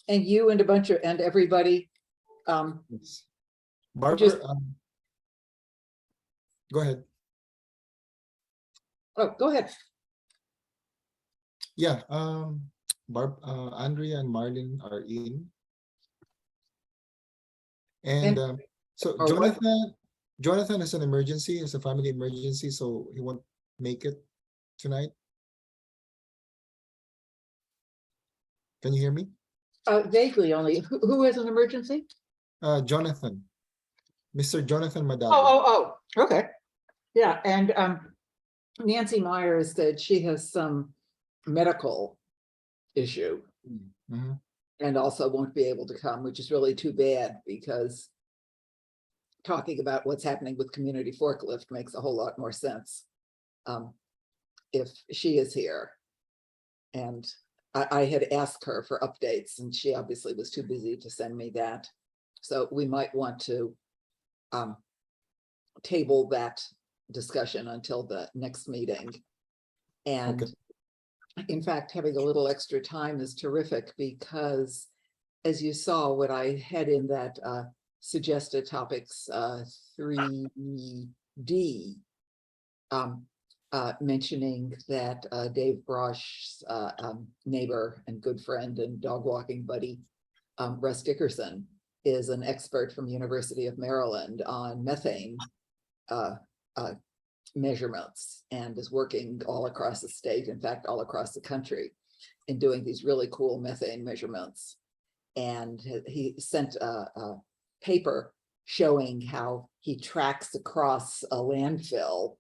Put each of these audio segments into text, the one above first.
and you and a bunch of, and everybody, Barbara, just, go ahead. oh, go ahead. Yeah, Andrea and Marlene are in. And so or what? Jonathan has an emergency, it's a family emergency, so he won't make it tonight. Can you hear me? Vaguely only. Who has an emergency? Jonathan, Mr. Jonathan Madado. Oh, okay. Yeah, and Nancy Myers said she has some medical issue Mhm. and also won't be able to come, which is really too bad, because talking about what's happening with community forklift makes a whole lot more sense if she is here. And I had asked her for updates, and she obviously was too busy to send me that. So we might want to table that discussion until the next meeting. And Okay. in fact, having a little extra time is terrific, because as you saw, what I had in that suggested topics 3D, mentioning that Dave Brosh's neighbor and good friend and dog walking buddy, Russ Dickerson, is an expert from University of Maryland on methane measurements, and is working all across the state, in fact, all across the country, in doing these really cool methane measurements. And he sent a paper showing how he tracks across a landfill,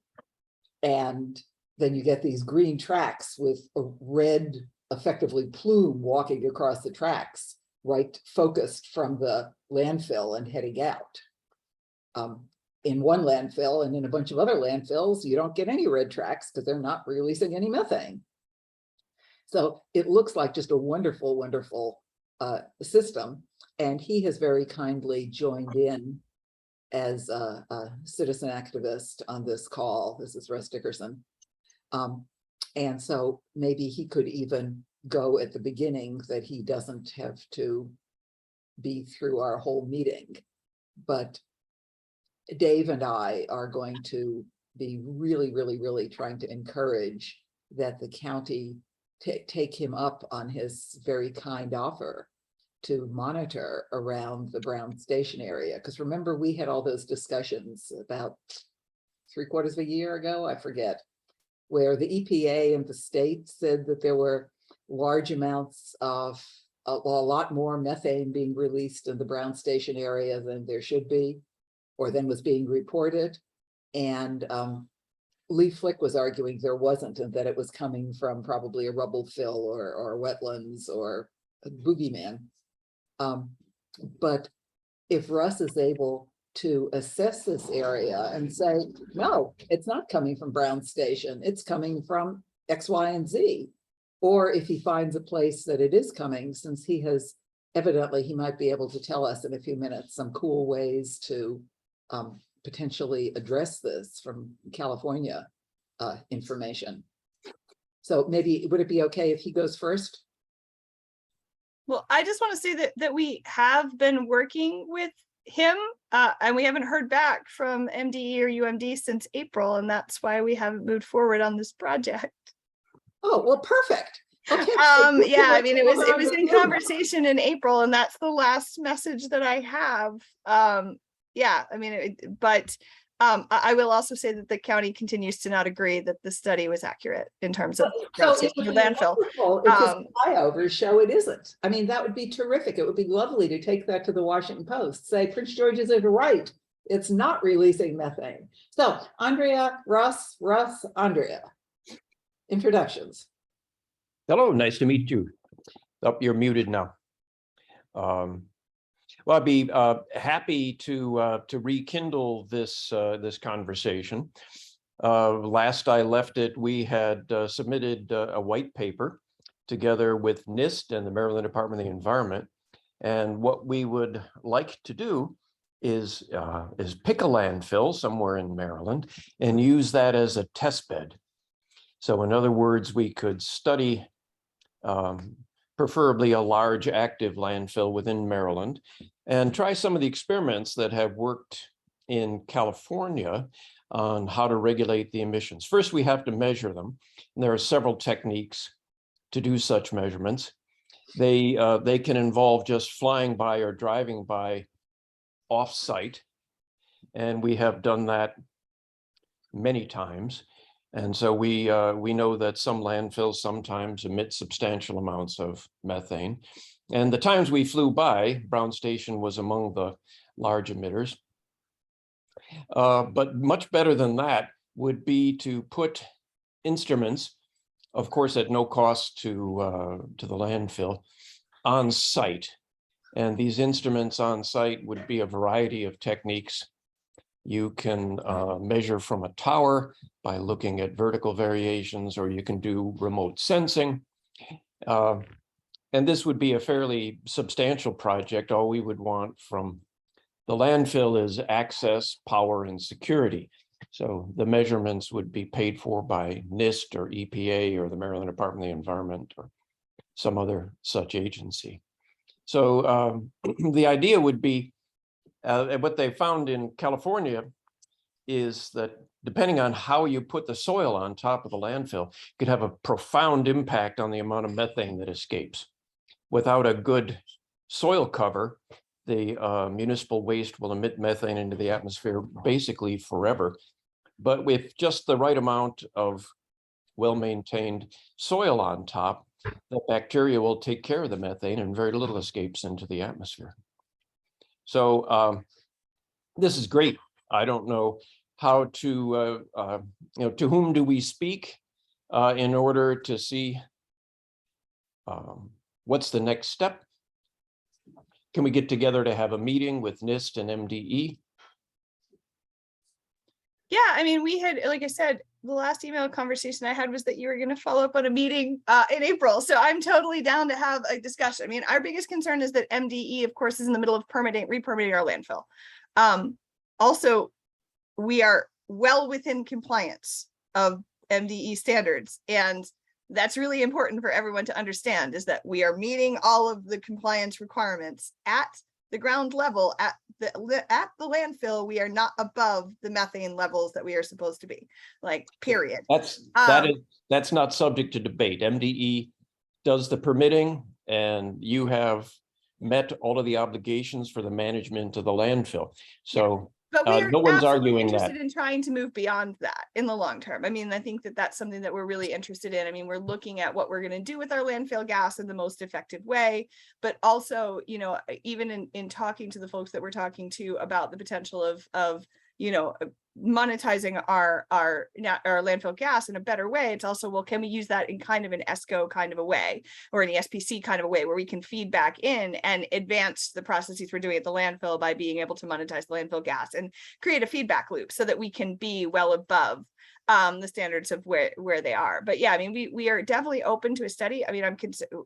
and then you get these green tracks with a red, effectively plume walking across the tracks, right, focused from the landfill and heading out. In one landfill and in a bunch of other landfills, you don't get any red tracks because they're not releasing any methane. So it looks like just a wonderful, wonderful system. And he has very kindly joined in as a citizen activist on this call. This is Russ Dickerson. And so maybe he could even go at the beginning, that he doesn't have to be through our whole meeting. But Dave and I are going to be really, really, really trying to encourage that the county take him up on his very kind offer to monitor around the Brown Station area. Because remember, we had all those discussions about 3/4 of a year ago, I forget, where the EPA and the state said that there were large amounts of a lot more methane being released in the Brown Station area than there should be, or than was being reported. And Lee Flick was arguing there wasn't, and that it was coming from probably a rubble fill or wetlands or a boogeyman. But if Russ is able to assess this area and say, no, it's not coming from Brown Station, it's coming from X, Y, and Z. Or if he finds a place that it is coming, since he has evidently, he might be able to tell us in a few minutes some cool ways to potentially address this from California information. So maybe, would it be okay if he goes first? Well, I just want to say that we have been working with him and we haven't heard back from MDE or UMD since April, and that's why we haven't moved forward on this project. Oh, well, perfect. Okay. Yeah, I mean, it was in conversation in April, and that's the last message that I have. Yeah, I mean, but I will also say that the county continues to not agree that the study was accurate in terms of landfill. If his flyovers show it isn't. I mean, that would be terrific. It would be lovely to take that to the Washington Post. Say Prince George's is right. It's not releasing methane. So Andrea, Russ, Andrea. Introductions. Hello, nice to meet you. Oh, you're muted now. Well, I'd be happy to rekindle this this conversation. Last I left it, we had submitted a white paper together with NIST and the Maryland Department of the Environment. And what we would like to do is pick a landfill somewhere in Maryland and use that as a test bed. So in other words, we could study preferably a large active landfill within Maryland, and try some of the experiments that have worked in California on how to regulate the emissions. First, we have to measure them. And there are several techniques to do such measurements. They can involve just flying by or driving by off-site, and we have done that many times. And so we know that some landfills sometimes emit substantial amounts of methane. And the times we flew by, Brown Station was among the large emitters. But much better than that would be to put instruments, of course, at no cost to the landfill, on site. And these instruments on site would be a variety of techniques. You can measure from a tower by looking at vertical variations, or you can do remote sensing. And this would be a fairly substantial project. All we would want from the landfill is access, power, and security. So the measurements would be paid for by NIST or EPA or the Maryland Department of the Environment or some other such agency. So the idea would be, what they found in California is that depending on how you put the soil on top of the landfill, could have a profound impact on the amount of methane that escapes. Without a good soil cover, the municipal waste will emit methane into the atmosphere basically forever. But with just the right amount of well-maintained soil on top, the bacteria will take care of the methane and very little escapes into the atmosphere. So this is great. I don't know how to, to whom do we speak in order to see what's the next step? Can we get together to have a meeting with NIST and MDE? Yeah, I mean, we had, like I said, the last email conversation I had was that you were going to follow up on a meeting in April. So I'm totally down to have a discussion. I mean, our biggest concern is that MDE, of course, is in the middle of re-permitting our landfill. Also, we are well within compliance of MDE standards. And that's really important for everyone to understand, is that we are meeting all of the compliance requirements at the ground level. At the landfill, we are not above the methane levels that we are supposed to be, like, period. That's not subject to debate. MDE does the permitting, and you have met all of the obligations for the management of the landfill. So but we are no one's absolutely arguing interested that. in trying to move beyond that in the long term. I mean, I think that that's something that we're really interested in. I mean, we're looking at what we're going to do with our landfill gas in the most effective way, but also, you know, even in talking to the folks that we're talking to about the potential of you know, monetizing our landfill gas in a better way. It's also, well, can we use that in kind of an ESCO kind of a way, or an ESPC kind of a way, where we can feed back in and advance the processes we're doing at the landfill by being able to monetize the landfill gas and create a feedback loop so that we can be well above the standards of where they are. But yeah, I mean, we are definitely open to a study. I mean,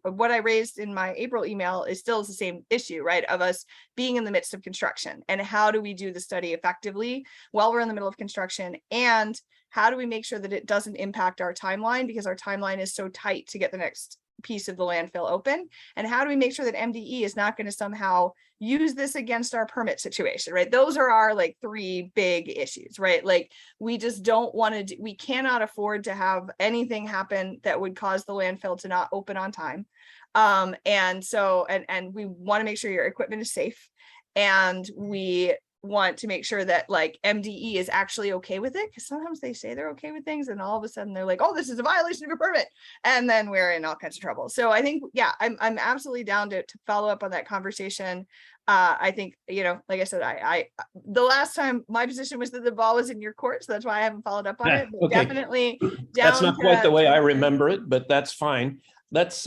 what I raised in my April email is still the same issue, right? Of us being in the midst of construction, and how do we do the study effectively while we're in the middle of construction, and how do we make sure that it doesn't impact our timeline, because our timeline is so tight to get the next piece of the landfill open, and how do we make sure that MDE is not going to somehow use this against our permit situation, right? Those are our like three big issues, right? Like, we just don't want to, we cannot afford to have anything happen that would cause the landfill to not open on time. And so, and we want to make sure your equipment is safe, and we want to make sure that like MDE is actually okay with it, because sometimes they say they're okay with things and all of a sudden they're like, oh, this is a violation of your permit, and then we're in all kinds of trouble. So I think, yeah, I'm absolutely down to follow up on that conversation. I think, you know, like I said, I the last time my position was that the ball was in your court, so that's why I haven't followed up on it. But Okay. Definitely down. That's not quite the way I remember it, but that's fine. Let's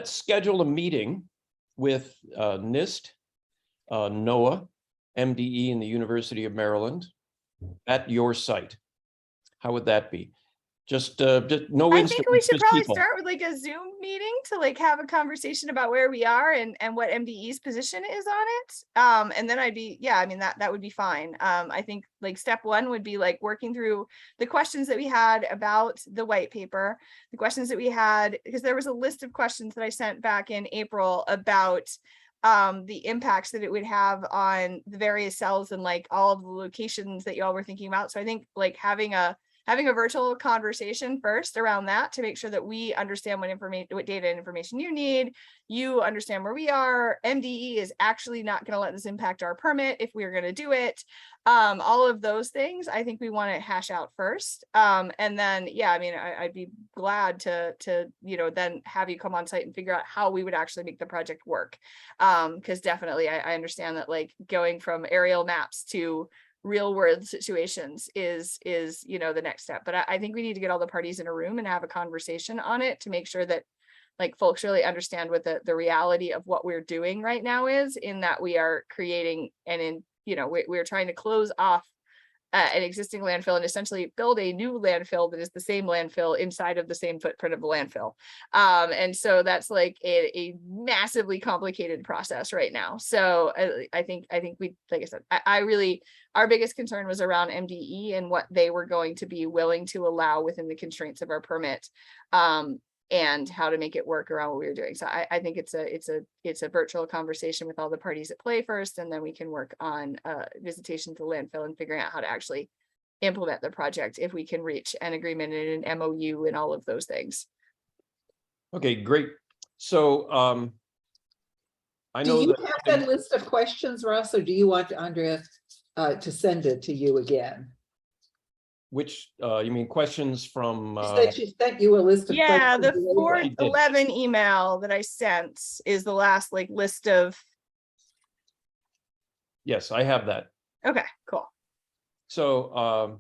schedule a meeting with NIST, NOAA, MDE, and the University of Maryland at your site. How would that be? Just no I think we instruments, should just probably people. start with like a Zoom meeting to like have a conversation about where we are and what MDE's position is on it. And then I'd be, yeah, I mean, that would be fine. I think like step one would be like working through the questions that we had about the white paper, the questions that we had, because there was a list of questions that I sent back in April about the impacts that it would have on the various cells and like all of the locations that y'all were thinking about. So I think like having a virtual conversation first around that to make sure that we understand what information, what data and information you need, you understand where we are. MDE is actually not going to let this impact our permit if we're going to do it. All of those things, I think we want to hash out first. And then, yeah, I mean, I'd be glad to, you know, then have you come on site and figure out how we would actually make the project work. Because definitely I understand that like going from aerial maps to real world situations is, you know, the next step. But I think we need to get all the parties in a room and have a conversation on it to make sure that like folks really understand what the reality of what we're doing right now is, in that we are creating you know, we're trying to close off an existing landfill and essentially build a new landfill that is the same landfill inside of the same footprint of the landfill. And so that's like a massively complicated process right now. So I think we, like I said, I really, our biggest concern was around MDE and what they were going to be willing to allow within the constraints of our permit. And how to make it work around what we were doing. So I think it's a virtual conversation with all the parties at play first, and then we can work on visitation to the landfill and figuring out how to actually implement the project if we can reach an agreement and an MOU and all of those things. Okay, great. So I Do know you that have that list of questions, Russ, or do you want Andrea to send it to you again? which you mean questions from She said she sent you a list of Yeah, questions. the later. 411 email that I sent is the last like list of. yes, I have that. Okay, cool. So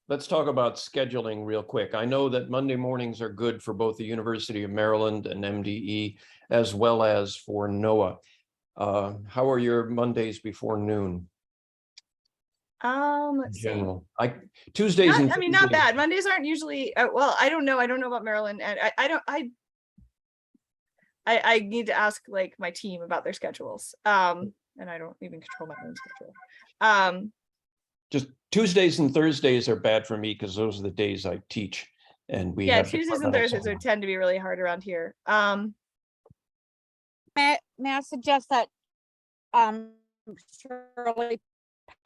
let's talk about scheduling real quick. I know that Monday mornings are good for both the University of Maryland and MDE, as well as for NOAA. How are your Mondays before noon? In Let's see. general, Tuesdays and I mean, not Thursdays- bad. Mondays aren't usually, well, I don't know about Maryland, and I need to ask like my team about their schedules. And I don't even control my own schedule. Just Tuesdays and Thursdays are bad for me because those are the days I teach, and we Yeah, have Tuesdays and departmental Thursdays seminars. tend to be really hard around here. May I suggest that Shirley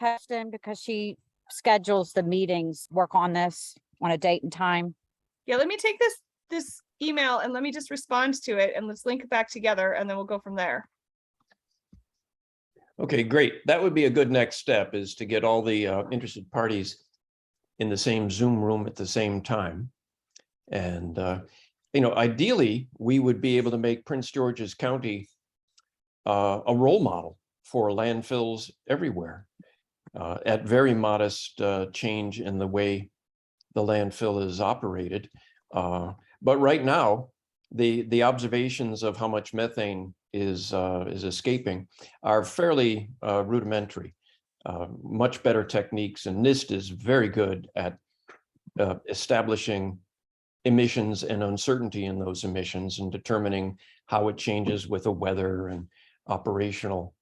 Peston, because she schedules the meetings, work on this on a date and time? Yeah, let me take this email and let me just respond to it and let's link it back together and then we'll go from there. Okay, great. That would be a good next step, is to get all the interested parties in the same Zoom room at the same time. And, you know, ideally, we would be able to make Prince George's County a role model for landfills everywhere at very modest change in the way the landfill is operated. But right now, the observations of how much methane is escaping are fairly rudimentary. Much better techniques, and NIST is very good at establishing emissions and uncertainty in those emissions and determining how it changes with the weather and operational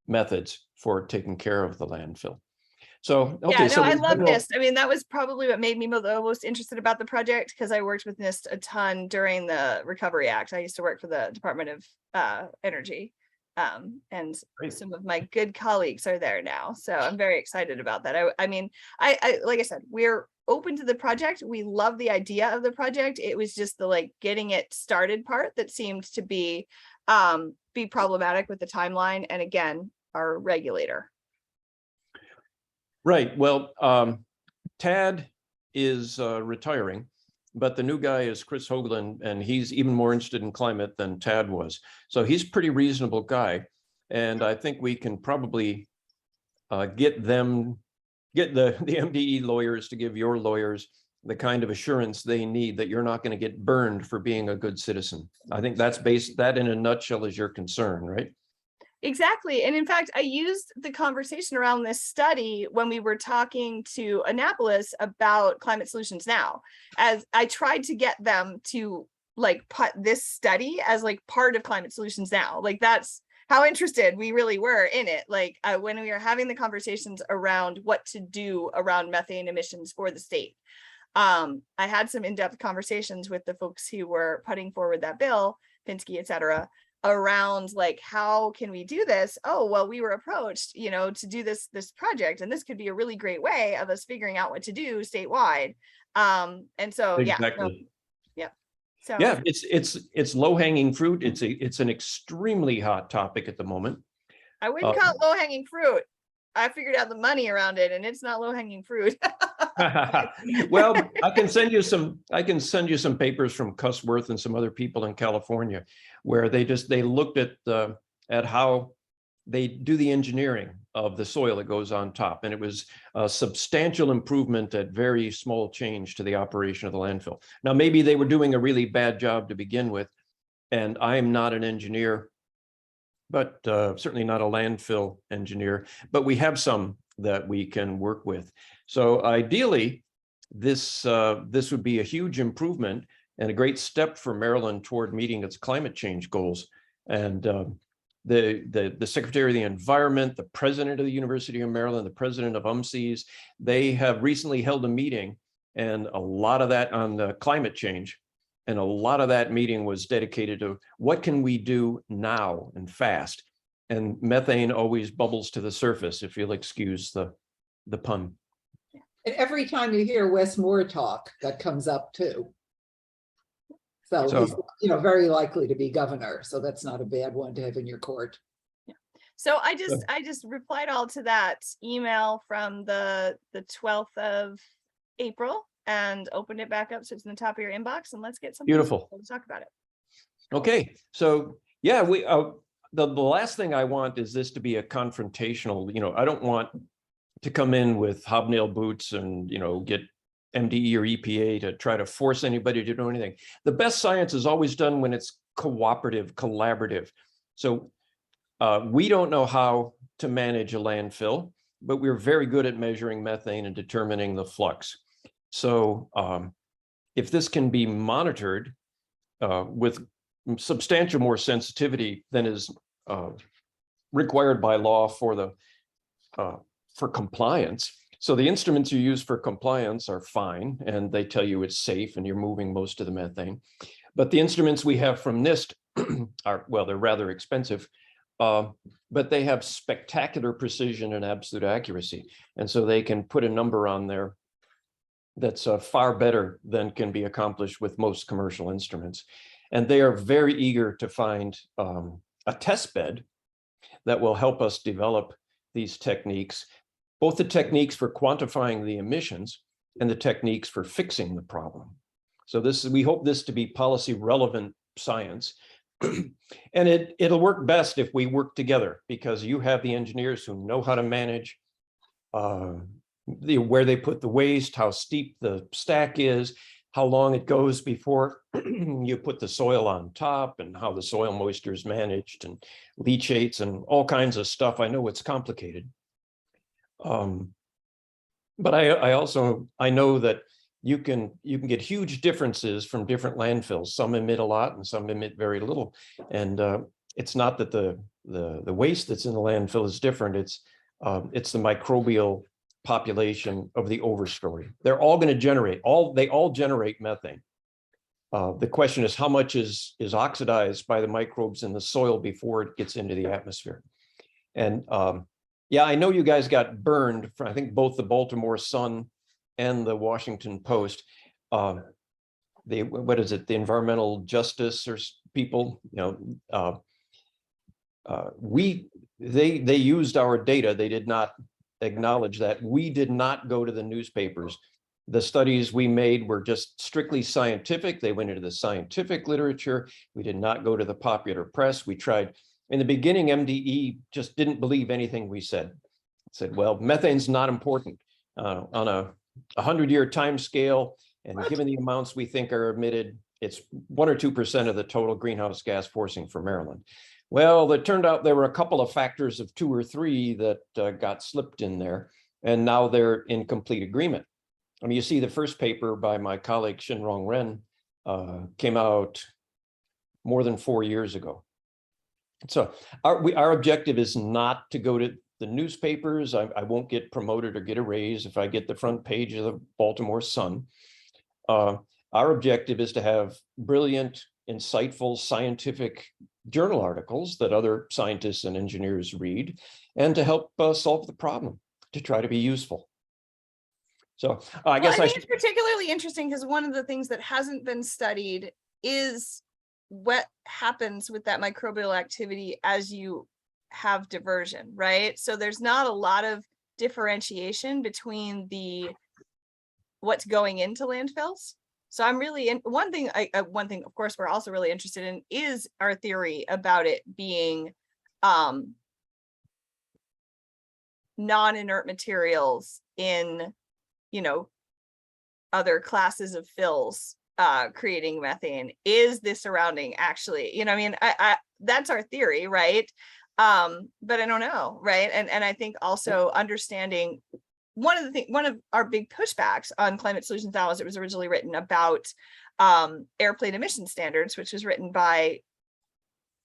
methods for taking care of the landfill. So, okay, Yeah, so no, I in love general- NIST. I mean, that was probably what made me the most interested about the project, because I worked with NIST a ton during the Recovery Act. I used to work for the Department of Energy. And Great. some of my good colleagues are there now. So I'm very excited about that. I mean, I like I said, we're open to the project. We love the idea of the project. It was just the like getting it started part that seemed to be problematic with the timeline. And again, our regulator. Right. Well, Tad is retiring, but the new guy is Chris Hoagland, and he's even more interested in climate than Tad was. So he's a pretty reasonable guy. And I think we can probably get the MDE lawyers to give your lawyers the kind of assurance they need that you're not going to get burned for being a good citizen. I think that in a nutshell is your concern, right? Exactly. And in fact, I used the conversation around this study when we were talking to Annapolis about Climate Solutions Now, as I tried to get them to like put this study as like part of Climate Solutions Now. Like that's how interested we really were in it. Like when we were having the conversations around what to do around methane emissions for the state. I had some in-depth conversations with the folks who were putting forward that bill, Pinsky, et cetera, around like, how can we do this? Oh, well, we were approached, you know, to do this project, and this could be a really great way of us figuring out what to do statewide. And so, Exactly. yeah. So Yeah, it's low-hanging fruit. It's an extremely hot topic at the moment. I wouldn't call it low-hanging fruit. I figured out the money around it, and it's not low-hanging fruit. Well, I can send you some papers from Cusworth and some other people in California where they looked at how they do the engineering of the soil that goes on top, and it was a substantial improvement at very small change to the operation of the landfill. Now, maybe they were doing a really bad job to begin with, and I am not an engineer, but certainly not a landfill engineer, but we have some that we can work with. So ideally, this would be a huge improvement and a great step for Maryland toward meeting its climate change goals. And the Secretary of the Environment, the President of the University of Maryland, the President of UMCES, they have recently held a meeting, and a lot of that on the climate change. And a lot of that meeting was dedicated to what can we do now and fast. And methane always bubbles to the surface, if you'll excuse the pun. And every time you hear Wes Moore talk, that comes up too. So he's, you know, very likely to be governor. So that's not a bad one to have in your court. So I just replied all to that email from the 12th of April and opened it back up so it's in the top of your inbox, and let's get some Beautiful. to talk about it. Okay, so yeah, we the last thing I want is this to be a confrontational, you know, I don't want to come in with hobnail boots and, you know, get MDE or EPA to try to force anybody to do anything. The best science is always done when it's cooperative, collaborative. So we don't know how to manage a landfill, but we're very good at measuring methane and determining the flux. So if this can be monitored with substantial more sensitivity than is required by law for compliance. So the instruments you use for compliance are fine, and they tell you it's safe and you're moving most of the methane. But the instruments we have from NIST are, well, they're rather expensive, but they have spectacular precision and absolute accuracy. And so they can put a number on there that's far better than can be accomplished with most commercial instruments. And they are very eager to find a test bed that will help us develop these techniques, both the techniques for quantifying the emissions and the techniques for fixing the problem. So we hope this to be policy relevant science. And it'll work best if we work together, because you have the engineers who know how to manage where they put the waste, how steep the stack is, how long it goes before you put the soil on top, and how the soil moisture is managed, and leachates and all kinds of stuff. I know it's complicated. But I know that you can get huge differences from different landfills. Some emit a lot and some emit very little. And it's not that the waste that's in the landfill is different. It's the microbial population of the overstory. They're all going to generate, they all generate methane. The question is how much is oxidized by the microbes in the soil before it gets into the atmosphere. And yeah, I know you guys got burned for, I think, both the Baltimore Sun and the Washington Post. What is it? The environmental justice or people, you know, they used our data. They did not acknowledge that. We did not go to the newspapers. The studies we made were just strictly scientific. They went into the scientific literature. We did not go to the popular press. We tried. In the beginning, MDE just didn't believe anything we said. It said, well, methane's not important on a 100-year time scale, and given the amounts we think are emitted, it's 1 or 2% of the total greenhouse gas forcing for Maryland. Well, it turned out there were a couple of factors of 2 or 3 that got slipped in there, and now they're in complete agreement. I mean, you see the first paper by my colleague Shinrong Ren came out more than 4 years ago. So our objective is not to go to the newspapers. I won't get promoted or get a raise if I get the front page of the Baltimore Sun. Our objective is to have brilliant, insightful, scientific journal articles that other scientists and engineers read, and to help solve the problem, to try to be useful. So I guess I think it's particularly interesting because one of the things that hasn't been studied is what happens with that microbial activity as you have diversion, right? So there's not a lot of differentiation between what's going into landfills. So I'm really in one thing, of course, we're also really interested in is our theory about it being non-inert materials in, other classes of fills creating methane. Is the surrounding actually, that's our theory, right? But I don't know, right? And I think also understanding one of our big pushbacks on Climate Solutions Now, as it was originally written about airplane emission standards, which was written by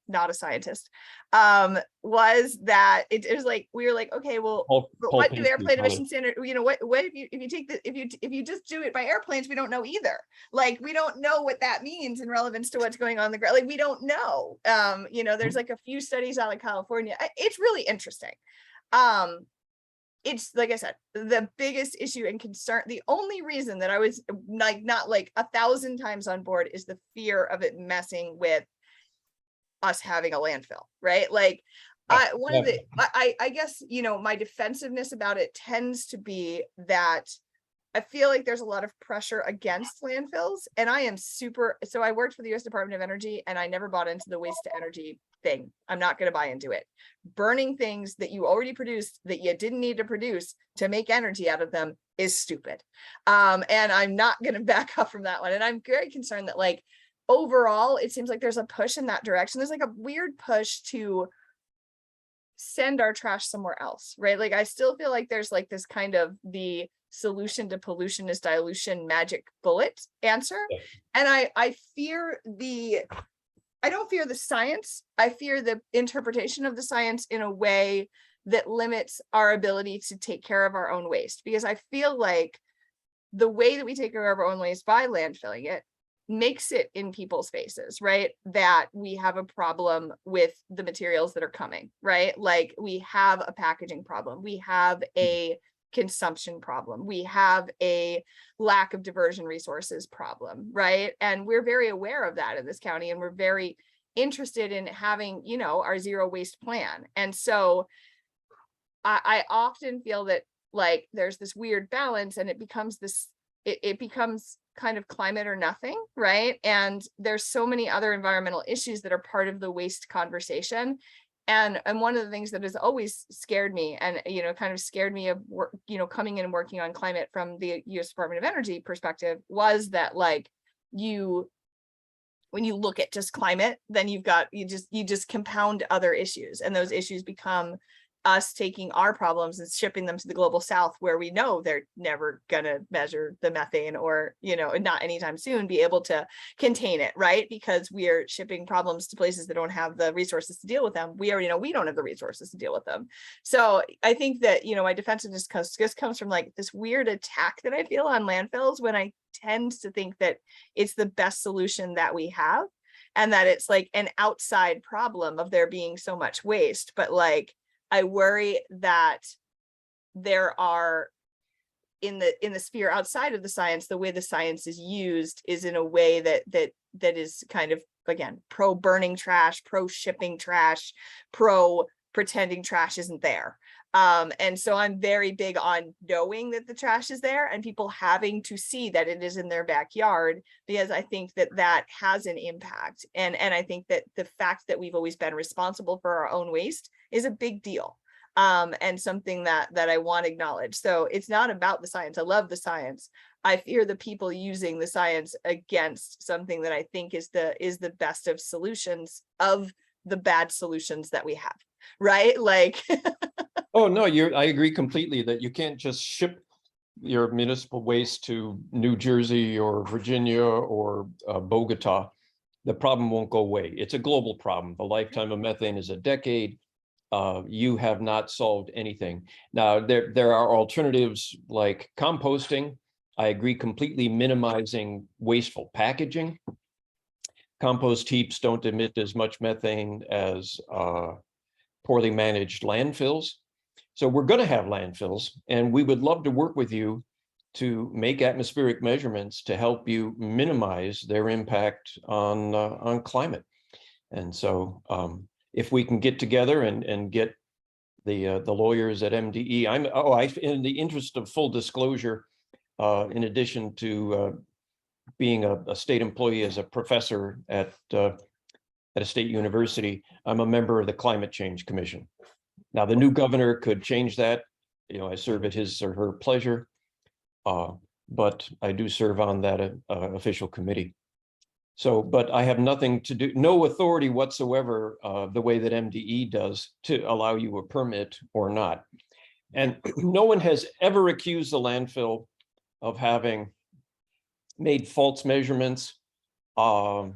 not a scientist, was that it was like we were like, okay, well, what do airplane emission standard? What if you just do it by airplanes, we don't know either. Like we don't know what that means in relevance to what's going on the ground. Like we don't know. There's like a few studies out of California. It's really interesting. It's like I said, the biggest issue and concern, the only reason that I was like not like 1,000 times on board is the fear of it messing with us having a landfill, right? Like I guess, my defensiveness about it tends to be that I feel like there's a lot of pressure against landfills, and so I worked for the US Department of Energy and I never bought into the waste to energy thing. I'm not going to buy into it. Burning things that you already produced that you didn't need to produce to make energy out of them is stupid. And I'm not going to back up from that one. And I'm very concerned that like overall, it seems like there's a push in that direction. There's like a weird push to send our trash somewhere else, right? Like I still feel like there's like this kind of the solution to pollution is dilution magic bullet answer. And I don't fear the science. I fear the interpretation of the science in a way that limits our ability to take care of our own waste. Because I feel like the way that we take care of our own waste by landfilling it makes it in people's faces, right? That we have a problem with the materials that are coming, right? Like we have a packaging problem. We have a consumption problem. We have a lack of diversion resources problem, right? And we're very aware of that in this county, and we're very interested in having, our zero waste plan. And so I often feel that like there's this weird balance, and it becomes it becomes kind of climate or nothing, right? And there's so many other environmental issues that are part of the waste conversation. And one of the things that has always scared me and, kind of scared me of, coming in and working on climate from the US Department of Energy perspective was that like when you look at just climate, then you just compound other issues, and those issues become us taking our problems and shipping them to the global south, where we know they're never gonna measure the methane or, not anytime soon be able to contain it, right? Because we are shipping problems to places that don't have the resources to deal with them. We already know we don't have the resources to deal with them. So I think that, my defensiveness just comes from like this weird attack that I feel on landfills, when I tend to think that it's the best solution that we have, and that it's like an outside problem of there being so much waste. But like, I worry that there are in the sphere outside of the science, the way the science is used is in a way that is kind of, again, pro burning trash, pro shipping trash, pro pretending trash isn't there. And so I'm very big on knowing that the trash is there and people having to see that it is in their backyard, because I think that has an impact. And I think that the fact that we've always been responsible for our own waste is a big deal. And something that I want to acknowledge. So it's not about the science. I love the science. I fear the people using the science against something that I think is the best of solutions, of the bad solutions that we have, right? Like, Oh, no, I agree completely that you can't just ship your municipal waste to New Jersey or Virginia or Bogota. The problem won't go away. It's a global problem. The lifetime of methane is a decade. You have not solved anything. Now, there are alternatives like composting. I agree completely, minimizing wasteful packaging. Compost heaps don't emit as much methane as poorly managed landfills. So we're going to have landfills, and we would love to work with you to make atmospheric measurements to help you minimize their impact on climate. And so if we can get together and get the lawyers at MDE, in the interest of full disclosure, in addition to being a state employee as a professor at a state university, I'm a member of the Climate Change Commission. Now, the new governor could change that. I serve at his or her pleasure, but I do serve on that official committee. So, but I have nothing to do, no authority whatsoever, the way that MDE does, to allow you a permit or not. And no one has ever accused the landfill of having made false measurements or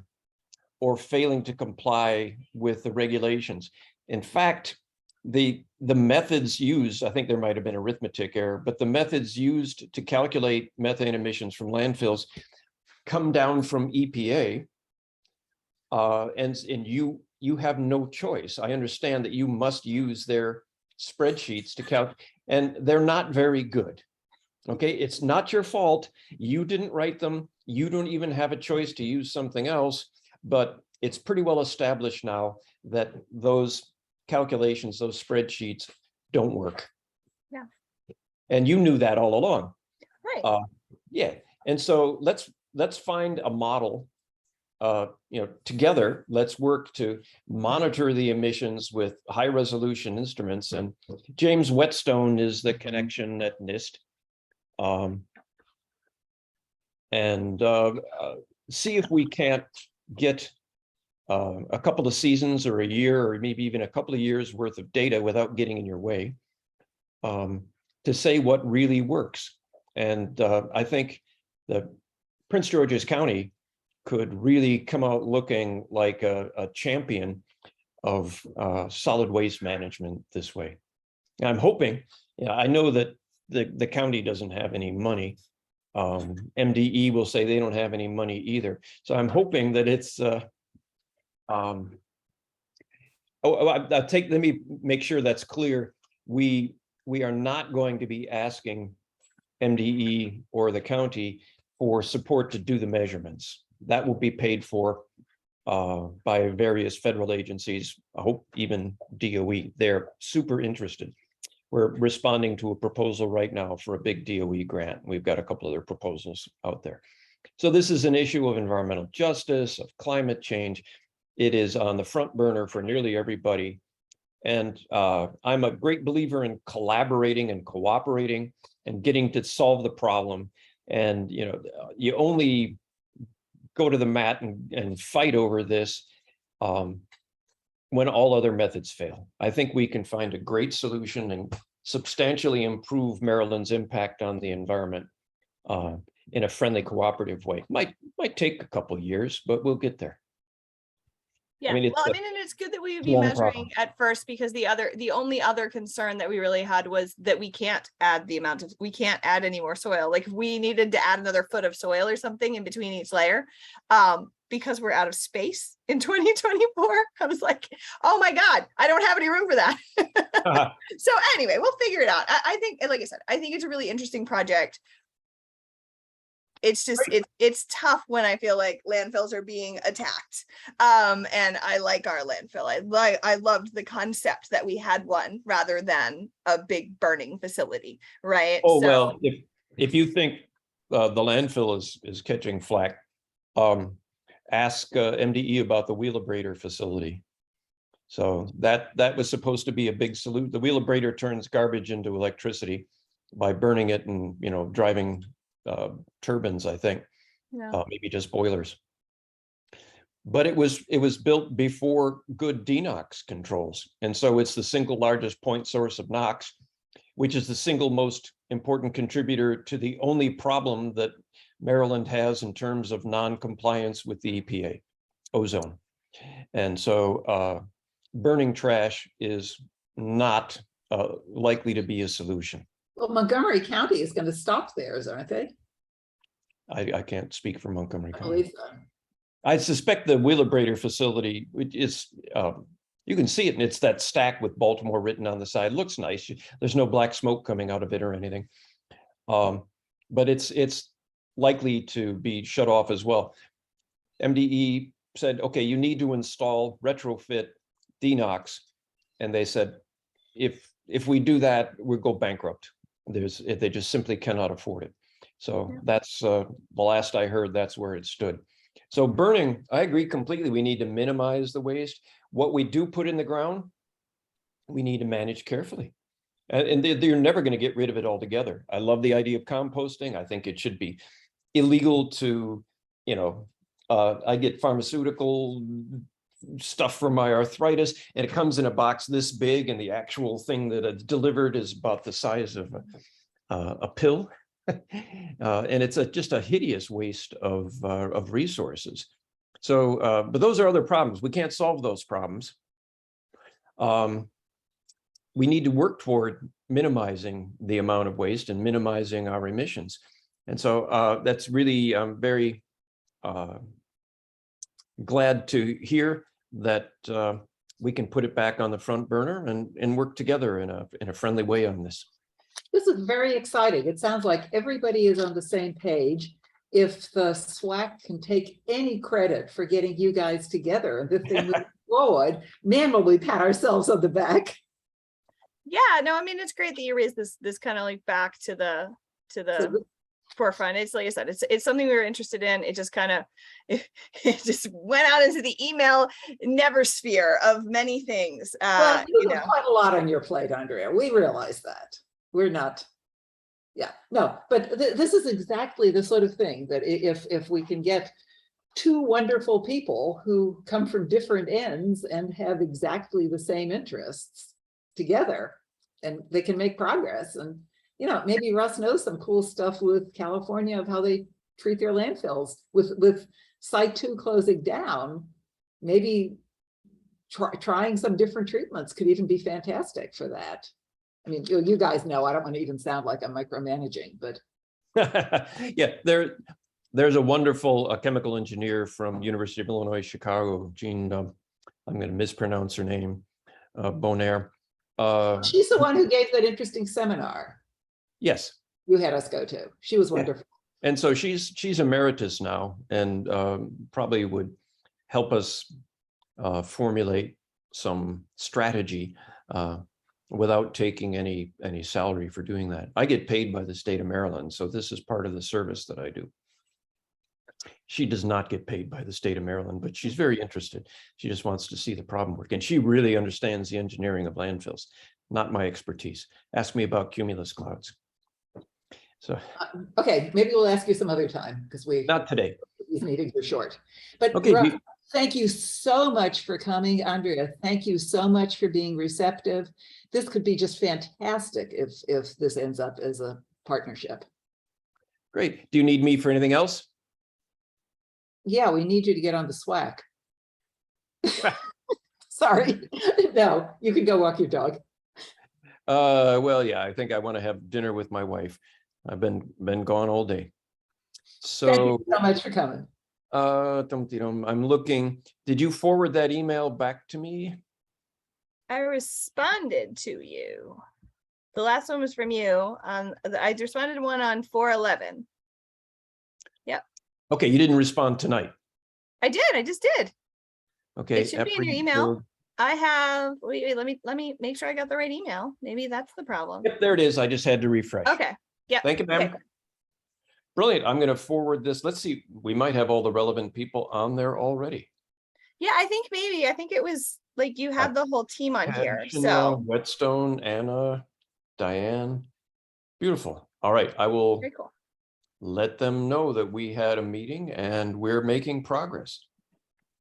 failing to comply with the regulations. In fact, the methods used, I think there might have been arithmetic error, but the methods used to calculate methane emissions from landfills come down from EPA, and you have no choice. I understand that you must use their spreadsheets to count, and they're not very good. Okay, it's not your fault. You didn't write them. You don't even have a choice to use something else, but it's pretty well established now that those calculations, those spreadsheets don't work. Yeah. And you knew that all along. right. Yeah. And so let's find a model, together. Let's work to monitor the emissions with high resolution instruments. And James Whetstone is the connection at NIST. And see if we can't get a couple of seasons or a year or maybe even a couple of years worth of data without getting in your way, to say what really works. And I think that Prince George's County could really come out looking like a champion of solid waste management this way. And I'm hoping, I know that the county doesn't have any money. MDE will say they don't have any money either. So I'm hoping that it's let me make sure that's clear. We are not going to be asking MDE or the county for support to do the measurements. That will be paid for by various federal agencies. I hope even DOE. They're super interested. We're responding to a proposal right now for a big DOE grant. We've got a couple other proposals out there. So this is an issue of environmental justice, of climate change. It is on the front burner for nearly everybody. And I'm a great believer in collaborating and cooperating and getting to solve the problem. And, you only go to the mat and fight over this when all other methods fail. I think we can find a great solution and substantially improve Maryland's impact on the environment in a friendly, cooperative way. Might take a couple of years, but we'll get there. Yeah, and it's good that we would be long measuring problem. at first, because the only other concern that we really had was that we can't add any more soil. Like if we needed to add another foot of soil or something in between each layer, because we're out of space in 2024, I was like, oh my God, I don't have any room for that. So anyway, we'll figure it out. I think, like I said, I think it's a really interesting project. It's just, it's tough when I feel like landfills are being attacked. And I like our landfill. I loved the concept that we had one rather than a big burning facility, right? Oh, well, if you think the landfill is catching flack, ask MDE about the Wheelabrator Facility. So that was supposed to be a big solution. The Wheelabrator turns garbage into electricity by burning it and driving turbines, I think, No. maybe just boilers. But it was built before good DNOx controls. And so it's the single largest point source of NOx, which is the single most important contributor to the only problem that Maryland has in terms of non-compliance with the EPA, ozone. And so burning trash is not likely to be a solution. Well, Montgomery County is going to stop theirs, aren't they? I can't speak for Montgomery I County. believe so. I suspect the Wheelabrator facility is, you can see it, and it's that stack with Baltimore written on the side. Looks nice. There's no black smoke coming out of it or anything. But it's likely to be shut off as well. MDE said, okay, you need to install retrofit DNOx. And they said, if we do that, we'll go bankrupt. They just simply cannot afford it. So that's the last I heard, that's where it stood. So burning, I agree completely. We need to minimize the waste. What we do put in the ground, we need to manage carefully. And they're never going to get rid of it altogether. I love the idea of composting. I think it should be illegal to, I get pharmaceutical stuff for my arthritis, and it comes in a box this big, and the actual thing that it's delivered is about the size of a pill. And it's just a hideous waste of resources. So, but those are other problems. We can't solve those problems. We need to work toward minimizing the amount of waste and minimizing our emissions. And so that's really, I'm very glad to hear that we can put it back on the front burner and work together in a friendly way on this. This is very exciting. It sounds like everybody is on the same page. If the SWAC can take any credit for getting you guys together and this thing moves forward, man, will we pat ourselves on the back. Yeah, no, I mean, it's great that you raised this kind of like back to the forefront. It's like I said, it's something we were interested in. It just kind of it just went out into the email never sphere of many things. Well, you have quite a lot on your plate, Andrea. We realize that. We're not, yeah, no, but this is exactly the sort of thing that if we can get two wonderful people who come from different ends and have exactly the same interests together, and they can make progress. And maybe Russ knows some cool stuff with California of how they treat their landfills. With Site 2 closing down, maybe trying some different treatments could even be fantastic for that. I mean, you guys know, I don't want to even sound like I'm micromanaging, but. Yeah, there's a wonderful chemical engineer from University of Illinois, Chicago, Jean, I'm going to mispronounce her name, Bonaire. She's the one who gave that interesting seminar. Yes. You had us go to. She was wonderful. And so she's emeritus now, and probably would help us formulate some strategy without taking any salary for doing that. I get paid by the state of Maryland, so this is part of the service that I do. She does not get paid by the state of Maryland, but she's very interested. She just wants to see the problem work, and she really understands the engineering of landfills, not my expertise. Ask me about cumulus clouds. So okay, maybe we'll ask you some other time, because not today. These meetings are short. But okay, thank you so much for coming, Andrea. Thank you so much for being receptive. This could be just fantastic if this ends up as a partnership. Great. Do you need me for anything else? Yeah, we need you to get on the SWAC. Sorry. No, you can go walk your dog. Well, yeah, I think I want to have dinner with my wife. I've been gone all day. So thank you so much for coming. I'm looking. Did you forward that email back to me? I responded to you. The last one was from you. I responded to one on 4/11. Yep. Okay, you didn't respond tonight. I did. I just did. Okay. It should be in your email. I have. Wait. Let me make sure I got the right email. Maybe that's the problem. Yep, there it is. I just had to refresh. Okay. Yeah. Thank you, ma'am. Okay. Brilliant. I'm going to forward this. Let's see. We might have all the relevant people on there already. Yeah, I think it was like you had the whole team on here. So Whetstone, Anna, Diane. Beautiful. All right. I will. Very cool. let them know that we had a meeting and we're making progress.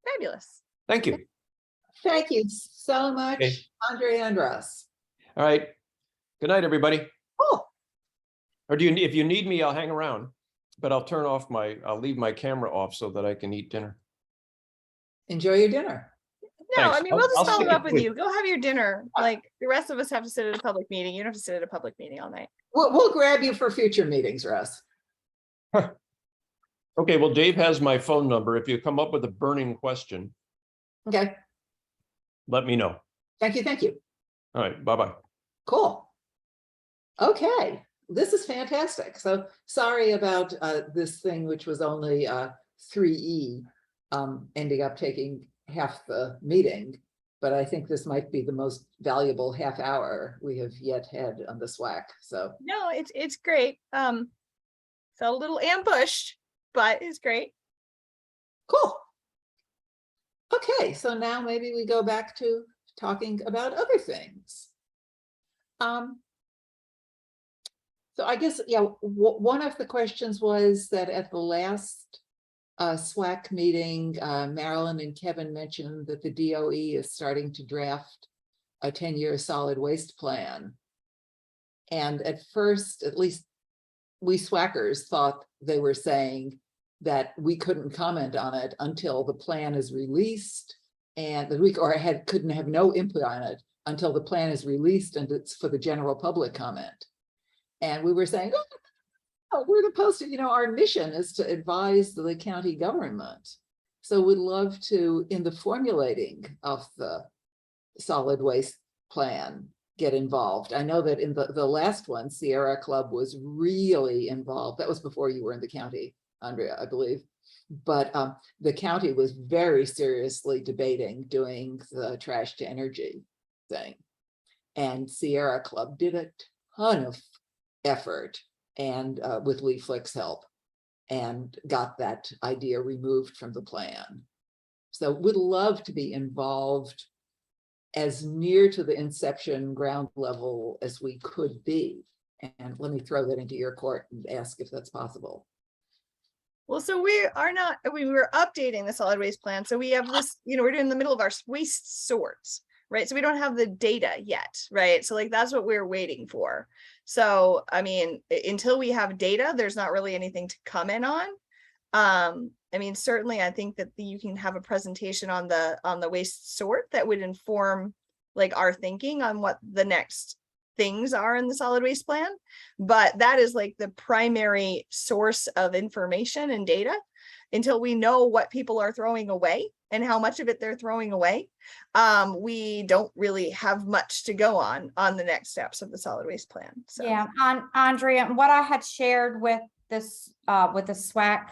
Fabulous. Thank you. Thank you so much, Okay. Andrea and Russ. All right. Good night, everybody. Oh, Or if you need me, I'll hang around, but I'll leave my camera off so that I can eat dinner. enjoy your dinner. No, Thanks. I mean, we'll I'll just follow stick up it with with- you. Go have your dinner. Like the rest of us have to sit at a public meeting. You don't have to sit at a public meeting all night. We'll grab you for future meetings, Russ. Okay, well, Dave has my phone number. If you come up with a burning question, Okay, let me know. thank you, thank you. All right, bye-bye. Cool. Okay, this is fantastic. So sorry about this thing, which was only 3E, ending up taking half the meeting. But I think this might be the most valuable half hour we have yet had on the SWAC. So No, it's great. Felt a little ambushed, but it's great. cool. Okay, so now maybe we go back to talking about other things. So I guess, yeah, one of the questions was that at the last SWAC meeting, Marilyn and Kevin mentioned that the DOE is starting to draft a 10-year solid waste plan. And at first, at least we SWACers thought they were saying that we couldn't comment on it until the plan is released, and that we couldn't have no input on it until the plan is released and it's for the general public comment. And we were saying, oh, we're supposed to, our mission is to advise the county government. So we'd love to, in the formulating of the solid waste plan, get involved. I know that in the last one, Sierra Club was really involved. That was before you were in the county, Andrea, I believe. But the county was very seriously debating doing the trash to energy thing. And Sierra Club did a ton of effort and with Lee Flick's help, and got that idea removed from the plan. So we'd love to be involved as near to the inception ground level as we could be. And let me throw that into your court and ask if that's possible. Well, so we were updating the solid waste plan. So we have this, we're in the middle of our waste sorts, right? So we don't have the data yet, right? So like, that's what we're waiting for. So, I mean, until we have data, there's not really anything to comment on. I mean, certainly I think that you can have a presentation on the waste sort that would inform like our thinking on what the next things are in the solid waste plan. But that is like the primary source of information and data until we know what people are throwing away and how much of it they're throwing away. We don't really have much to go on the next steps of the solid waste plan. So Yeah, Andrea, what I had shared with this with the SWAC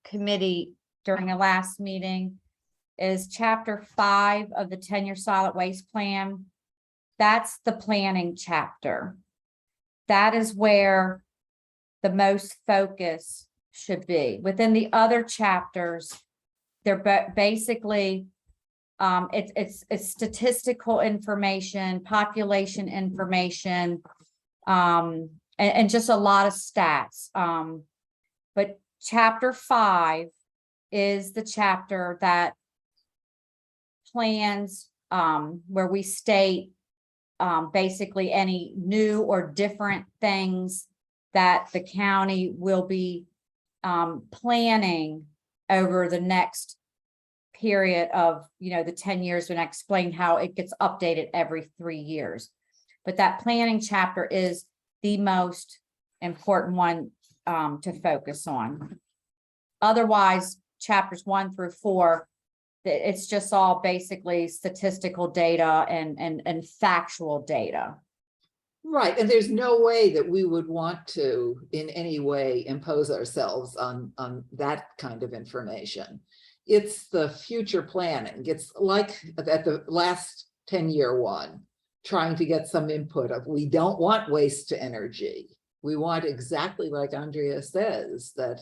committee during the last meeting is chapter 5 of the 10-year solid waste plan. That's the planning chapter. That is where the most focus should be. Within the other chapters, they're basically it's statistical information, population information, and just a lot of stats. But chapter 5 is the chapter that plans where we state basically any new or different things that the county will be planning over the next period of, the 10 years, and I explain how it gets updated every 3 years. But that planning chapter is the most important one to focus on. Otherwise, chapters 1 through 4, it's just all basically statistical data and factual data. Right, and there's no way that we would want to in any way impose ourselves on that kind of information. It's the future planning. It's like at the last 10-year one, trying to get some input of, we don't want waste to energy. We want, exactly like Andrea says, that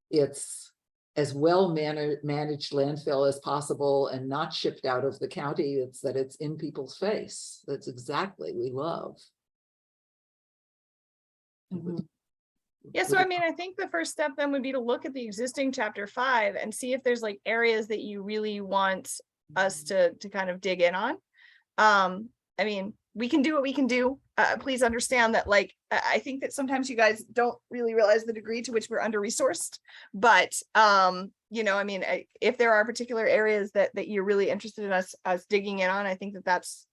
it's as well managed landfill as possible and not shipped out of the county. It's that it's in people's face. That's exactly we love. Mhm. Yeah, so I mean, I think the first step then would be to look at the existing chapter 5 and see if there's like areas that you really want us to kind of dig in on. I mean, we can do what we can do. Please understand that, like, I think that sometimes you guys don't really realize the degree to which we're under-resourced. But you know, I mean, if there are particular areas that you're really interested in us digging in on, I think that that's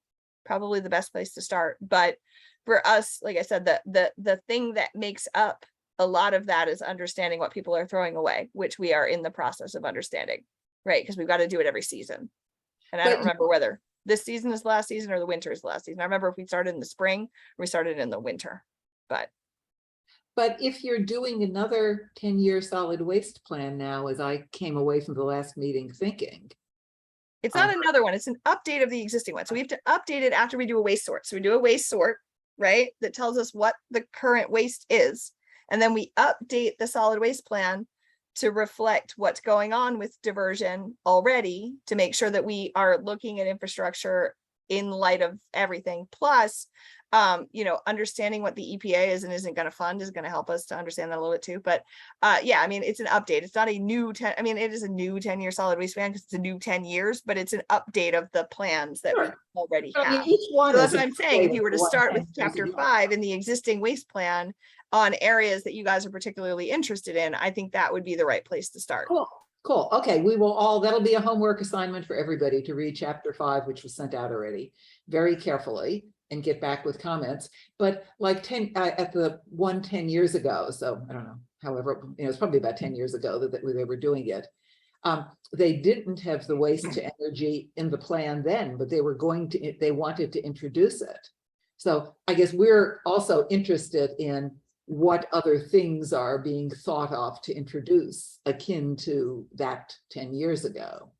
probably the best place to start. But for us, like I said, the thing that makes up a lot of that is understanding what people are throwing away, which we are in the process of understanding, right? Because we've got to do it every season. And I But- don't remember whether this season is the last season or the winter is the last season. I remember if we started in the spring, or we started in the winter, but But if you're doing another 10-year solid waste plan now, as I came away from the last meeting thinking, it's not another one. It's an update of the existing one. So we have to update it after we do a waste sort. So we do a waste sort, right? That tells us what the current waste is. And then we update the solid waste plan to reflect what's going on with diversion already, to make sure that we are looking at infrastructure in light of everything. Plus, you know, understanding what the EPA is and isn't going to fund is going to help us to understand that a little bit too. But yeah, I mean, it's an update. It's not a new 10. I mean, it is a new 10-year solid waste plan because it's a new 10 years, but it's an update of the plans that we Sure. already I mean, have. each one So that's is what a I'm saying. If you were to one start with 10 years chapter ago. 5 in the existing waste plan on areas that you guys are particularly interested in, I think that would be the right place to start. Cool, cool. Okay, we will all, that'll be a homework assignment for everybody to read chapter 5, which was sent out already, very carefully, and get back with comments. But like 10 at the 10 years ago, so I don't know, however, you know, it's probably about 10 years ago that they were doing it. They didn't have the waste to energy in the plan then, but they were going to, they wanted to introduce it. So I guess we're also interested in what other things are being thought of to introduce akin to that 10 years ago.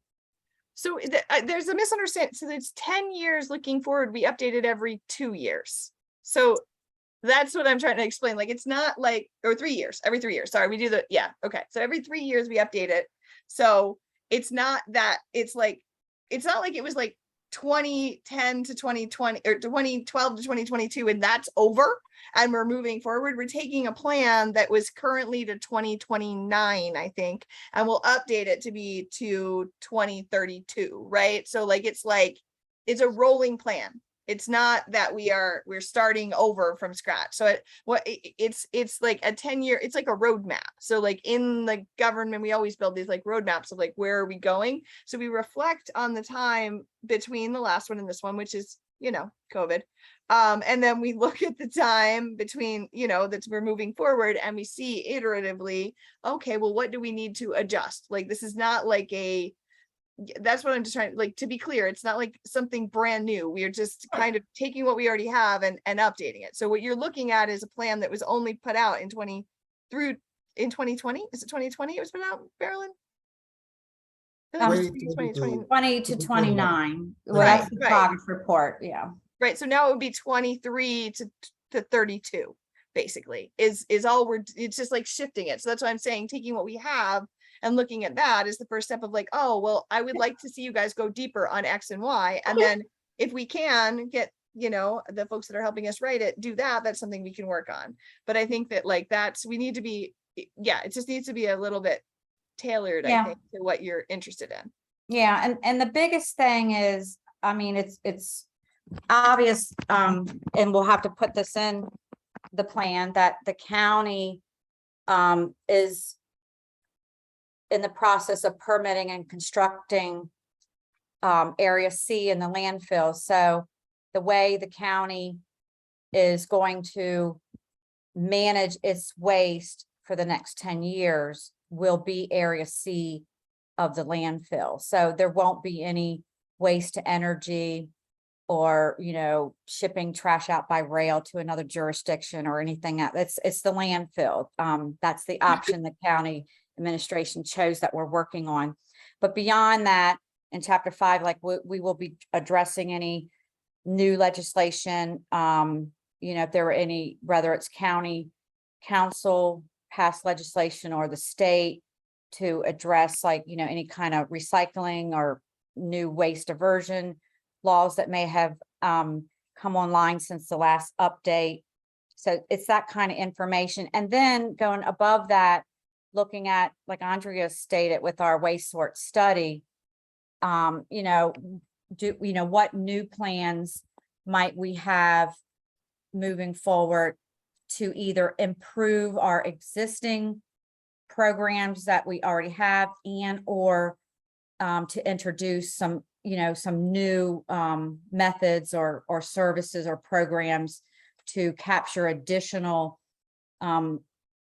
So there's a misunderstanding. So it's 10 years looking forward. We update it every 2 years. So that's what I'm trying to explain. Like, it's not like, or 3 years, every 3 years. Sorry, we do the, yeah. Okay. So every 3 years we update it. So it's not that it's like, it's not like it was like 2010 to 2020 or 2012 to 2022 and that's over and we're moving forward. We're taking a plan that was currently to 2029, I think, and we'll update it to be to 2032, right? So like it's a rolling plan. It's not that we're starting over from scratch. So it's like a 10-year, it's like a roadmap. So like in the government, we always build these like roadmaps of like, where are we going? So we reflect on the time between the last one and this one, which is, you know, COVID. And then we look at the time between, you know, that we're moving forward and we see iteratively, okay, well, what do we need to adjust? Like, this is not like that's what I'm just trying, like, to be clear, it's not like something brand new. We are just kind of taking what we already have and updating it. So what you're looking at is a plan that was only put out in 2020. Is it 2020 it was put out, Marilyn? I feel like it was 2020. 20 to 29. Well, Right, that's the right. progress report, yeah. Right, so now it would be 23 to 32, basically, is all it's just like shifting it. So that's why I'm saying taking what we have and looking at that is the first step of like, oh, well, I would like to see you guys go deeper on X and Y. And then if we can get, you know, the folks that are helping us write it, do that, that's something we can work on. But I think that like we need to be, yeah, it just needs to be a little bit tailored, Yeah. I think, to what you're interested in. Yeah, and the biggest thing is, I mean, it's obvious, and we'll have to put this in the plan that the county is in the process of permitting and constructing area C in the landfill. So the way the county is going to manage its waste for the next 10 years will be area C of the landfill. So there won't be any waste to energy or, you know, shipping trash out by rail to another jurisdiction or anything else. It's the landfill. That's the option the county administration chose that we're working on. But beyond that, in chapter 5, like we will be addressing any new legislation, you know, if there were any, whether it's county council passed legislation or the state to address, like, you know, any kind of recycling or new waste diversion laws that may have come online since the last update. So it's that kind of information. And then going above that, looking at, like Andrea stated with our waste sort study, you know, what new plans might we have moving forward to either improve our existing programs that we already have and or to introduce some, you know, some new methods or services or programs to capture additional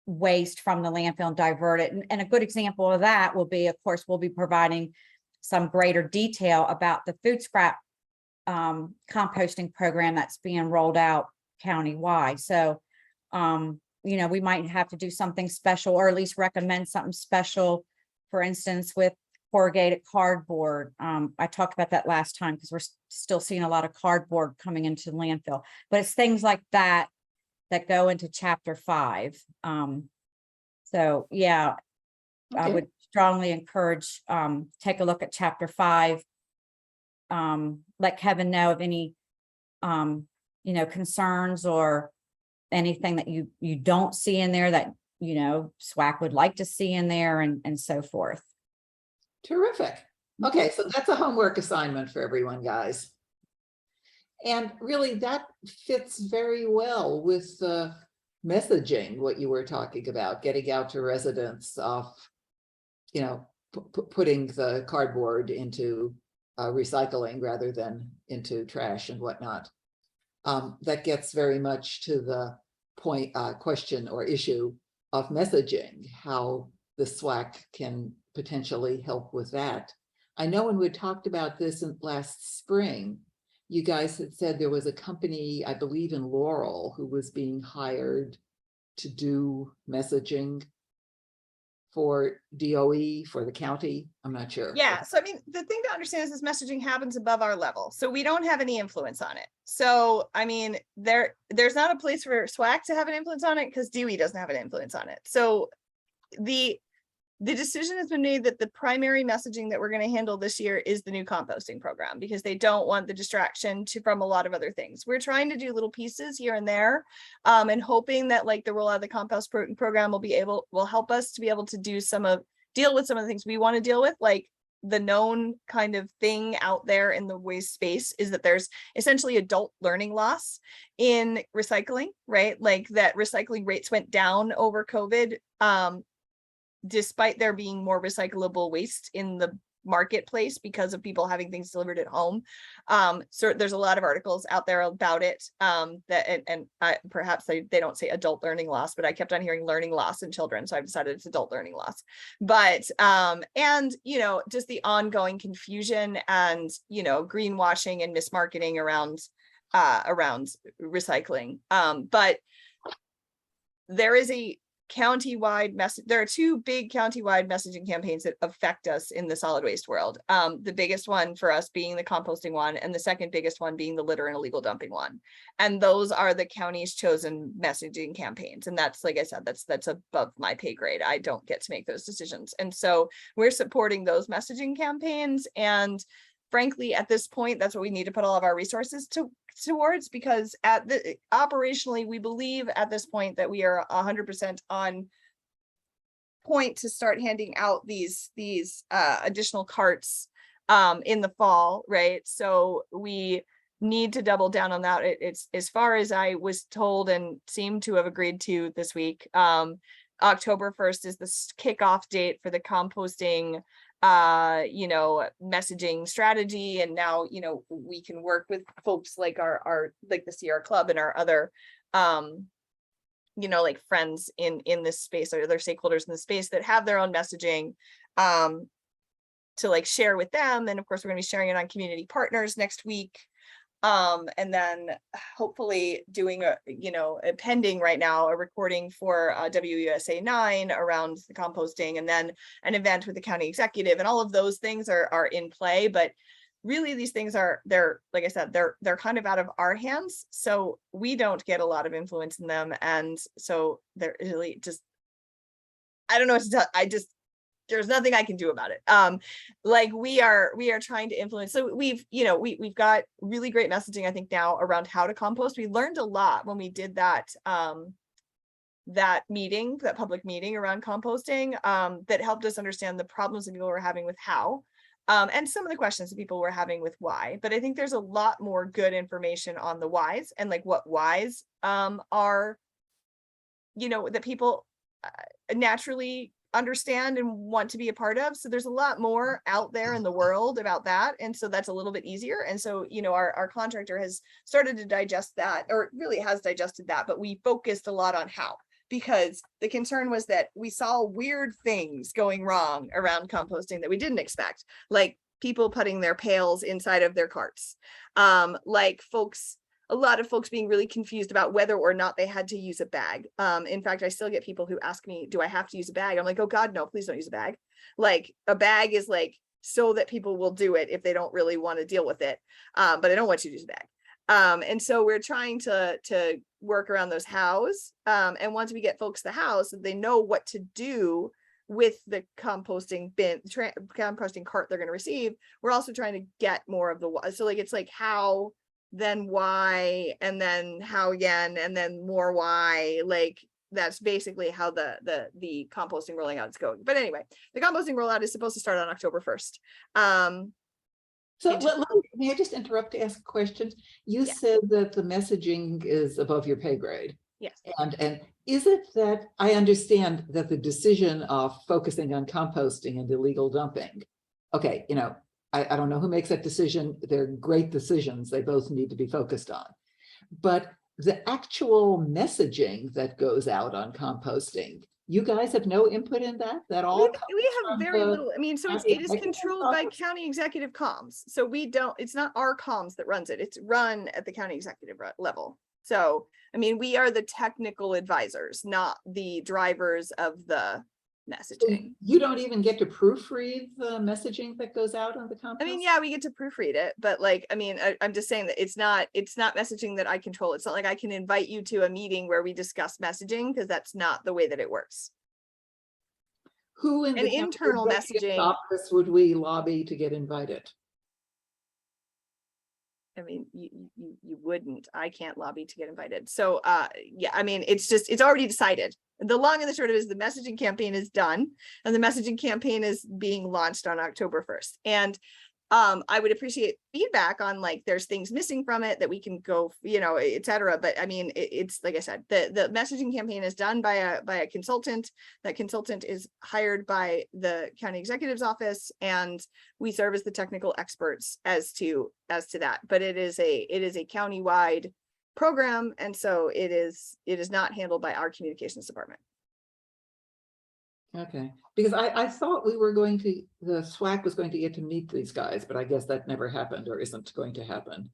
waste from the landfill and divert it. And a good example of that will be, of course, we'll be providing some greater detail about the food scrap composting program that's being rolled out countywide. So, you know, we might have to do something special or at least recommend something special, for instance, with corrugated cardboard. I talked about that last time because we're still seeing a lot of cardboard coming into the landfill, but it's things like that that go into chapter 5. So yeah, I Okay. would strongly encourage, take a look at chapter 5. Let Kevin know of any, you know, concerns or anything that you don't see in there that, you know, SWAC would like to see in there and so forth. Terrific. Okay, so that's a homework assignment for everyone, guys. And really that fits very well with the messaging, what you were talking about, getting out to residents of, you know, putting the cardboard into recycling rather than into trash and whatnot. That gets very much to the point, question or issue of messaging, how the SWAC can potentially help with that. I know when we talked about this last spring, you guys had said there was a company, I believe in Laurel, who was being hired to do messaging for DOE, for the county. I'm not sure. Yeah, so I mean, the thing to understand is this messaging happens above our level, so we don't have any influence on it. So I mean, there's not a place for SWAC to have an influence on it because DOE doesn't have an influence on it. So the decision has been made that the primary messaging that we're going to handle this year is the new composting program because they don't want the distraction from a lot of other things. We're trying to do little pieces here and there, and hoping that like the rollout of the compost program will help us to be able to deal with some of the things we want to deal with. Like the known kind of thing out there in the waste space is that there's essentially adult learning loss in recycling, right? Like that recycling rates went down over COVID. Despite there being more recyclable waste in the marketplace because of people having things delivered at home. So there's a lot of articles out there about it, perhaps they don't say adult learning loss, but I kept on hearing learning loss in children. So I've decided it's adult learning loss. But, and, you know, just the ongoing confusion and, you know, greenwashing and mismarketing around recycling. But there is a countywide message. There are two big countywide messaging campaigns that affect us in the solid waste world. The biggest one for us being the composting one, and the second biggest one being the litter and illegal dumping one. And those are the county's chosen messaging campaigns. And that's, like I said, that's above my pay grade. I don't get to make those decisions. And so we're supporting those messaging campaigns. And frankly, at this point, that's what we need to put all of our resources towards, because operationally, we believe at this point that we are 100% on point to start handing out these additional carts in the fall, right? So we need to double down on that. It's as far as I was told and seem to have agreed to this week. October 1st is the kickoff date for the composting you know, messaging strategy. And now, you know, we can work with folks like our like the Sierra Club and our other you know, like friends in this space or other stakeholders in the space that have their own messaging to like share with them. And of course, we're going to be sharing it on community partners next week. And then hopefully doing pending right now a recording for WUSA 9 around the composting, and then an event with the county executive, and all of those things are in play. But really these things they're like I said, they're kind of out of our hands, so we don't get a lot of influence in them. And so they're really just, I don't know what to tell. there's nothing I can do about it. Like we are trying to influence. So we've got really great messaging, I think, now around how to compost. We learned a lot when we did that that public meeting around composting, that helped us understand the problems that people were having with how, and some of the questions that people were having with why. But I think there's a lot more good information on the whys, and like what whys are, that people naturally understand and want to be a part of. So there's a lot more out there in the world about that. And so that's a little bit easier. And so, our contractor has started to digest that, or really has digested that, but we focused a lot on how, because the concern was that we saw weird things going wrong around composting that we didn't expect, like people putting their pails inside of their carts, like a lot of folks being really confused about whether or not they had to use a bag. In fact, I still get people who ask me, do I have to use a bag? I'm like, oh God, no, please don't use a bag. Like a bag is like, so that people will do it if they don't really want to deal with it. But I don't want you to use a bag. And so we're trying to work around those hows. And once we get folks the hows, so they know what to do with the composting bin, composting cart they're going to receive, we're also trying to get more of the, so like, it's like how, then why, and then how again, and then more why. Like that's basically how the composting rolling out is going. But anyway, the composting rollout is supposed to start on October 1st. So may I just interrupt to ask a question? You said that the messaging is above your pay grade. Yes. And is it that I understand that the decision of focusing on composting and illegal dumping, okay, I don't know who makes that decision. They're great decisions. They both need to be focused on. But the actual messaging that goes out on composting, you guys have no input in that? That all we have very little. I mean, so it is controlled by county executive comms. So we don't, it's not our comms that runs it. It's run at the county executive level. So, I mean, we are the technical advisors, not the drivers of the messaging. You don't even get to proofread the messaging that goes out on the compost? I mean, yeah, we get to proofread it, but like, I mean, I'm just saying that it's not messaging that I control. It's not like I can invite you to a meeting where we discuss messaging, because that's not the way that it works. Who in the internal messaging office would we lobby to get invited? I mean, you wouldn't. I can't lobby to get invited. So yeah, I mean, it's already decided. The long and the short of it is the messaging campaign is done, and the messaging campaign is being launched on October 1st. And I would appreciate feedback on like there's things missing from it that we can go, etc. But I mean, it's like I said, the messaging campaign is done by a consultant. That consultant is hired by the county executive's office, and we serve as the technical experts as to that. But it is a countywide program, and so it is not handled by our communications department. Okay, because I thought the SWAC was going to get to meet these guys, but I guess that never happened or isn't going to happen.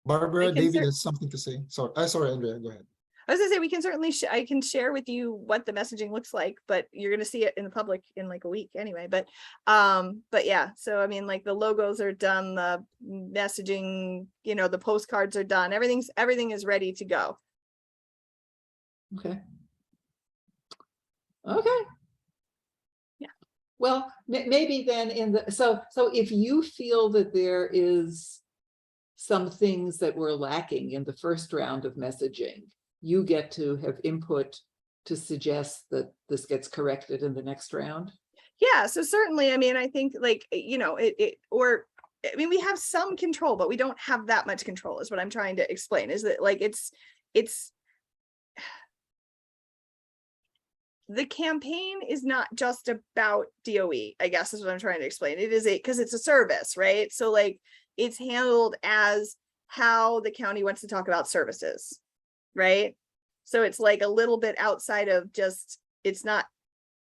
Barbara, David has something to say. Sorry, Andrea, go ahead. I was gonna say, we can certainly, I can share with you what the messaging looks like, but you're gonna see it in the public in like a week anyway. But yeah, so I mean, like the logos are done, the messaging, the postcards are done, everything is ready to go. Okay. Yeah. Well, maybe then so if you feel that there is some things that were lacking in the first round of messaging, you get to have input to suggest that this gets corrected in the next round. Yeah, so certainly, I mean, I think like, we have some control, but we don't have that much control, is what I'm trying to explain, is that like, it's the campaign is not just about DOE, I guess is what I'm trying to explain. It is because it's a service, right? So like it's handled as how the county wants to talk about services, right? So it's like a little bit outside of just, it's not,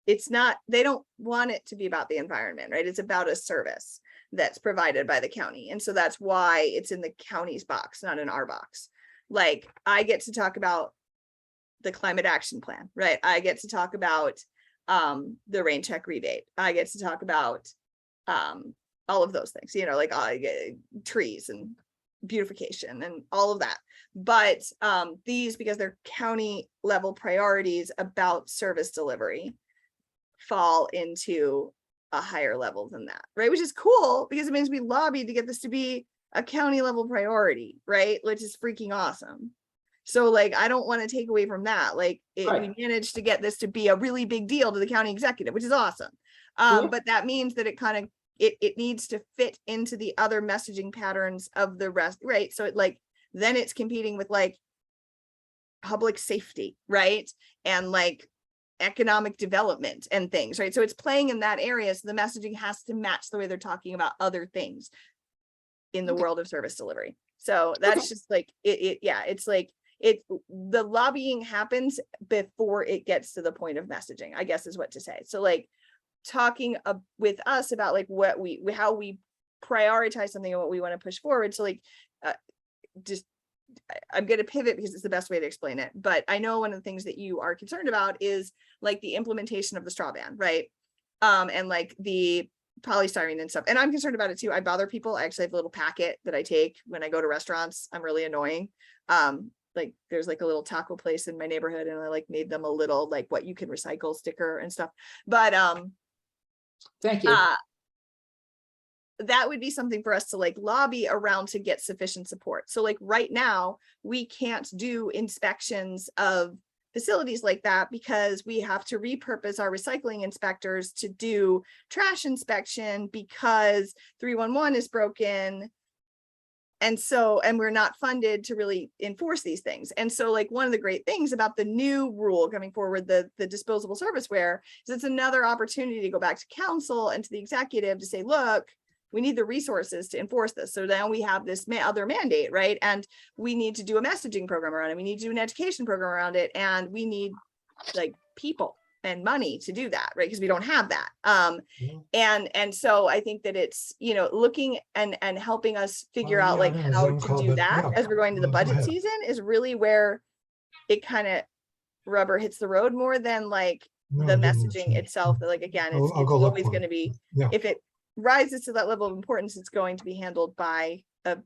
they don't want it to be about the environment, right? It's about a service that's provided by the county. And so that's why it's in the county's box, not in our box. Like I get to talk about the climate action plan, right? I get to talk about the rain check rebate. I get to talk about all of those things, like trees and beautification and all of that. But these, because they're county level priorities about service delivery, fall into a higher level than that, right? Which is cool because it means we lobbied to get this to be a county level priority, right? Which is freaking awesome. So like, I don't want to take away from that. Like Right. we managed to get this to be a really big deal to the county executive, which is awesome. Yeah. But that means that it kind of, it needs to fit into the other messaging patterns of the rest, right? So it like, then it's competing with like public safety, right? And like economic development and things, right? So it's playing in that area. So the messaging has to match the way they're talking about other things in the Okay. world of service delivery. So that's Okay. just like yeah, it's like the lobbying happens before it gets to the point of messaging, I guess is what to say. So like talking with us about like what how we prioritize something and what we want to push forward. So like just I'm going to pivot because it's the best way to explain it. But I know one of the things that you are concerned about is like the implementation of the straw ban, right? And like the polystyrene and stuff. And I'm concerned about it too. I bother people. I actually have a little packet that I take when I go to restaurants. I'm really annoying. Like there's like a little taco place in my neighborhood and I like made them a little like what you can recycle sticker and stuff. But Thank you. that would be something for us to like lobby around to get sufficient support. So like right now, we can't do inspections of facilities like that because we have to repurpose our recycling inspectors to do trash inspection because 311 is broken. And so, and we're not funded to really enforce these things. And so like one of the great things about the new rule coming forward, the disposable serviceware, is it's another opportunity to go back to council and to the executive to say, look, we need the resources to enforce this. So now we have this other mandate, right? And we need to do a messaging program around it. We need to do an education program around it. And we need like people and money to do that, right? Because we don't have that. And so I think that it's, you know, looking and helping us figure out like how to do that as we're going to the budget season is really where it kind of rubber hits the road more than like the messaging itself. That like, again, it's always going to be, if it rises to that level of importance, it's going to be handled by a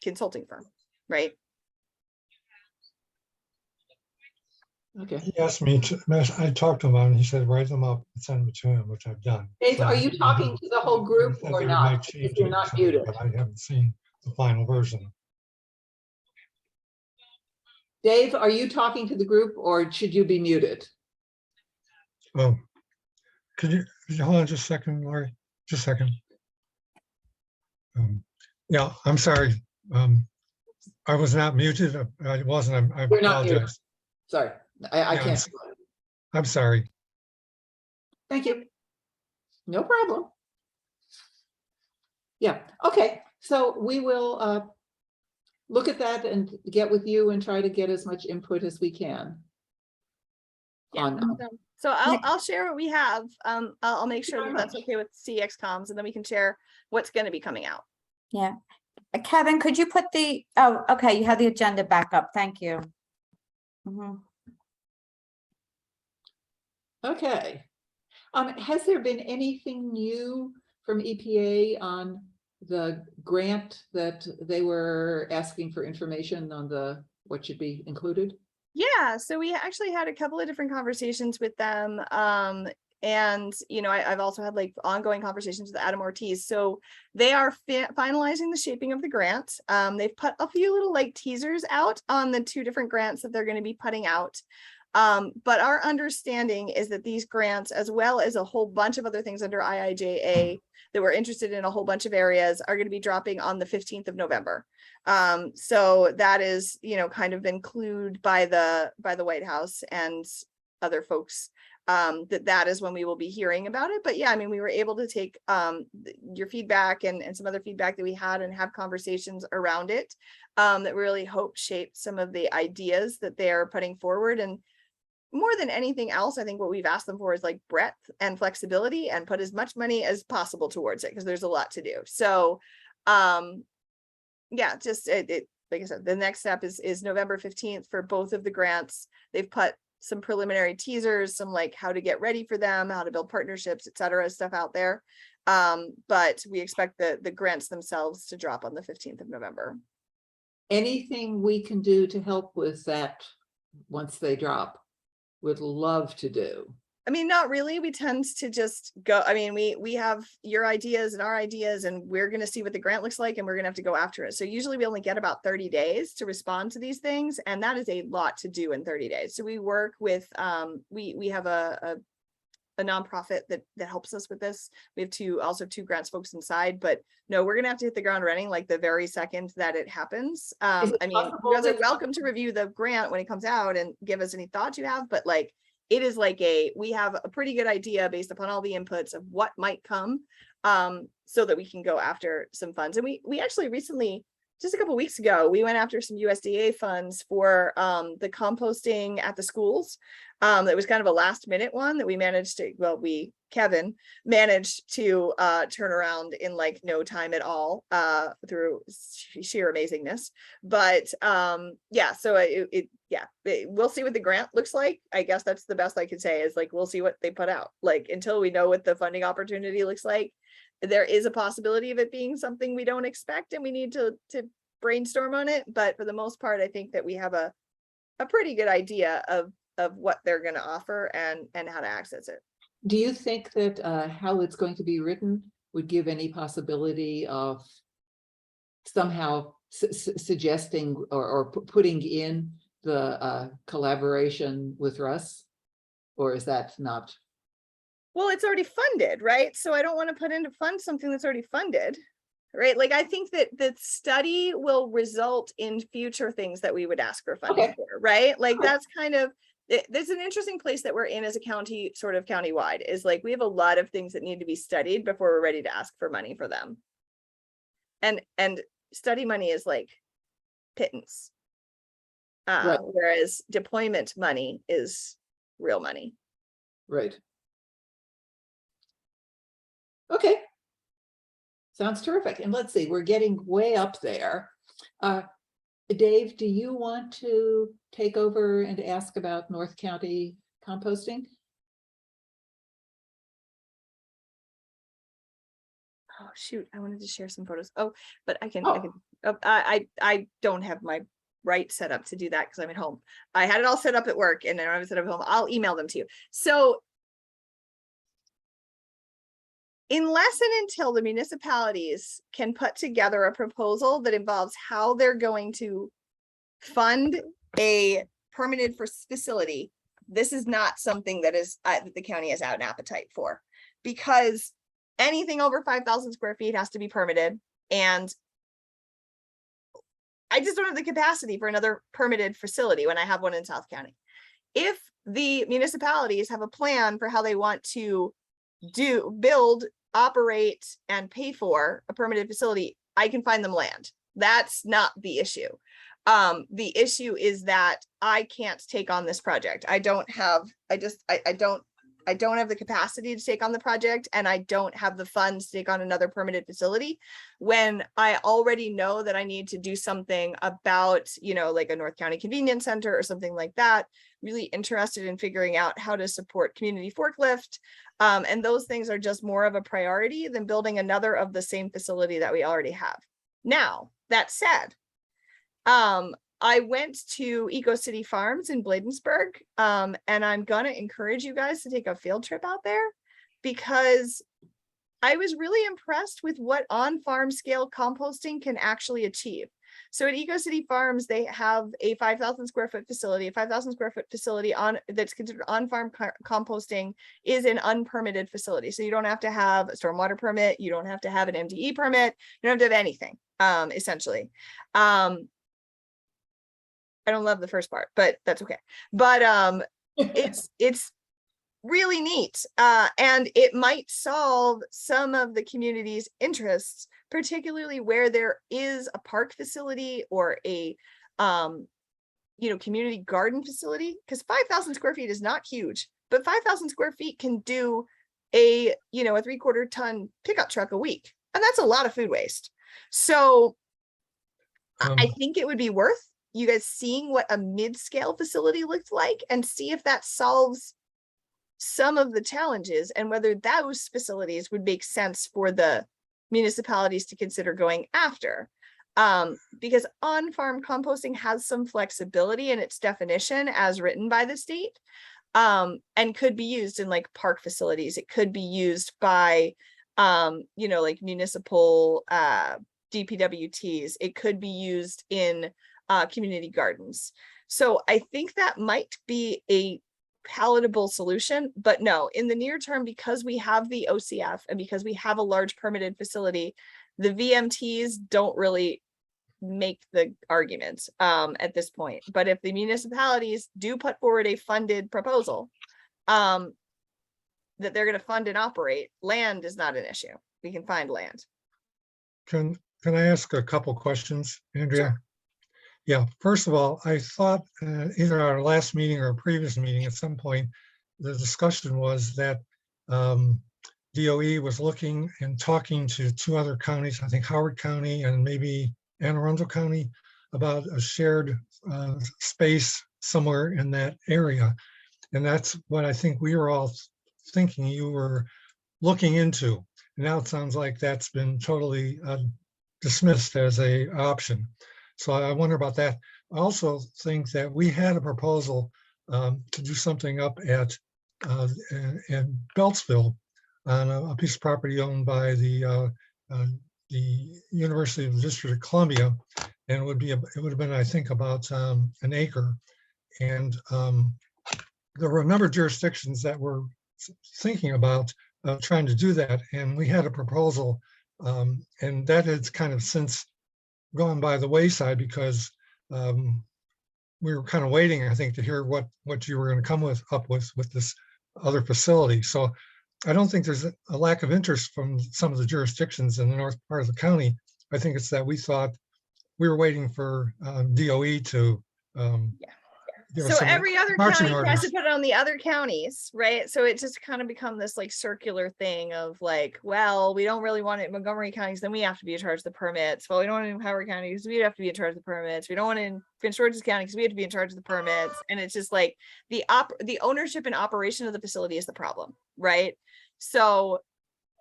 consulting firm, right? Okay. He asked me to, I talked to him and he said, write them up and send them to him, which I've done. Dave, So are you talking to the whole group he said or they not? might If change you're it, not so- muted. But I haven't seen the final version. Dave, are you talking to the group or should you be muted? Oh, could you hold on just a second, Laurie? Just a second. Yeah, I'm sorry. I was not muted. I wasn't. I You're not muted. apologize. Sorry, I Yeah, can't. I'm sorry. Thank you. No problem. Yeah, okay, so we will look at that and get with you and try to get as much input as we can. Yeah. So I'll share what we have. I'll make sure very that that's much. okay with CX comms, and then we can share what's going to be coming out. Yeah. Kevin, could you put the, oh, okay, you have the agenda back up. Thank you. Mhm. Okay. Has there been anything new from EPA on the grant that they were asking for information on what should be included? Yeah, so we actually had a couple of different conversations with them. And, you know, I've also had like ongoing conversations with Adam Ortiz. So they are finalizing the shaping of the grant. They've put a few little like teasers out on the 2 different grants that they're going to be putting out. But our understanding is that these grants, as well as a whole bunch of other things under IIJA that we're interested in a whole bunch of areas, are going to be dropping on the 15th of November. So that is, you know, kind of been clued by the White House and other folks, that is when we will be hearing about it. But yeah, I mean, we were able to take your feedback and some other feedback that we had and have conversations around it, that really hope shaped some of the ideas that they are putting forward. And more than anything else, I think what we've asked them for is like breadth and flexibility and put as much money as possible towards it because there's a lot to do. So yeah, just like I said, the next step is November 15th for both of the grants. They've put some preliminary teasers, some like how to get ready for them, how to build partnerships, et cetera, stuff out there. But we expect the grants themselves to drop on the 15th of November. anything we can do to help with that once they drop, would love to do. I mean, not really. We tend to just go, I mean, we have your ideas and our ideas, and we're going to see what the grant looks like, and we're going to have to go after it. So usually we only get about 30 days to respond to these things. And that is a lot to do in 30 days. So we work with, we have a nonprofit that helps us with this. We have also two grants folks inside, but no, we're going to have to hit the ground running like the very second that it happens. I Is it mean, possible you guys are that- welcome to review the grant when it comes out and give us any thoughts you have, but like, it is like we have a pretty good idea based upon all the inputs of what might come, so that we can go after some funds. And we actually recently, just a couple weeks ago, we went after some USDA funds for the composting at the schools. That was kind of a last minute one that we managed to, well, Kevin managed to turn around in like no time at all, through sheer amazingness. But yeah, so we'll see what the grant looks like. I guess that's the best I can say, is like, we'll see what they put out. Like, until we know what the funding opportunity looks like, there is a possibility of it being something we don't expect, and we need to brainstorm on it. But for the most part, I think that we have a pretty good idea of what they're going to offer and how to access it. Do you think that how it's going to be written would give any possibility of somehow suggesting or putting in the collaboration with Russ? Or is that not? Well, it's already funded, right? So I don't want to put in to fund something that's already funded, right? Like, I think that the study will result in future things that we would ask for funding Okay. for, right? Like, that's kind of, there's an interesting place that we're in as a county, sort of countywide, is like, we have a lot of things that need to be studied before we're ready to ask for money for them. And study money is like pittance. Right. Whereas deployment money is real money. Right. Okay. Sounds terrific. And let's see, we're getting way up there. Dave, do you want to take over and ask about North County composting? Oh, shoot, I wanted to share some photos. Oh, but I don't have my right set up to do that because I'm at home. I had it all set up at work, and then I was set up at home. I'll email them to you. So unless and until the municipalities can put together a proposal that involves how they're going to fund a permitted facility, this is not something that is that the county has out an appetite for, because anything over 5,000 square feet has to be permitted, and I just don't have the capacity for another permitted facility when I have one in South County. If the municipalities have a plan for how they want to build, operate, and pay for a permitted facility, I can find them land. That's not the issue. The issue is that I can't take on this project. I don't have the capacity to take on the project, and I don't have the funds to take on another permitted facility when I already know that I need to do something about, like a North County Convenience Center or something like that. Really interested in figuring out how to support community forklift. And those things are just more of a priority than building another of the same facility that we already have. Now, that said, I went to Eco City Farms in Bladensburg, and I'm gonna encourage you guys to take a field trip out there, because I was really impressed with what on-farm scale composting can actually achieve. So at Eco City Farms, they have a 5,000 square foot facility. A 5,000 square foot facility that's considered on-farm composting is an unpermitted facility. So you don't have to have a stormwater permit. You don't have to have an MDE permit. You don't have to have anything, essentially. I don't love the first part, but that's okay. But it's really neat, and it might solve some of the community's interests, particularly where there is a park facility or a community garden facility, because 5,000 square feet is not huge, but 5,000 square feet can do a 3/4 ton pickup truck a week, and that's a lot of food waste. So I think it would be worth you guys seeing what a mid-scale facility looks like and see if that solves some of the challenges, and whether those facilities would make sense for the municipalities to consider going after. Because on-farm composting has some flexibility in its definition as written by the state, and could be used in like park facilities. It could be used by, like municipal DPWTs. It could be used in community gardens. So I think that might be a palatable solution, but no, in the near term, because we have the OCF and because we have a large permitted facility, the VMTs don't really make the argument at this point. But if the municipalities do put forward a funded proposal that they're going to fund and operate, land is not an issue. We can find land. Can I ask a couple questions, Andrea? Yeah, first of all, I thought either our last meeting or a previous meeting at some point, the discussion was that DOE was looking and talking to 2 other counties, I think Howard County and maybe Anne Arundel County, about a shared space somewhere in that area. And that's what I think we were all thinking you were looking into. And now it sounds like that's been totally dismissed as a option. So I wonder about that. I also think that we had a proposal to do something up at in Beltsville on a piece of property owned by the University of the District of Columbia, and it would have been, I think, about an acre. And there were a number of jurisdictions that were thinking about trying to do that, and we had a proposal, and that has kind of since gone by the wayside because we were kind of waiting, I think, to hear what you were going to come up with this other facility. So I don't think there's a lack of interest from some of the jurisdictions in the north part of the county. I think it's that we thought we were waiting for DOE to give us So some every other marching county tries to orders. put it on the other counties, right? So it just kind of become this like circular thing of like, well, we don't really want it in Montgomery counties, then we have to be in charge of the permits. Well, we don't want it in Howard County because we have to be in charge of the permits. We don't want it in Prince George's County because we have to be in charge of the permits. And it's just like the ownership and operation of the facility is the problem, right? So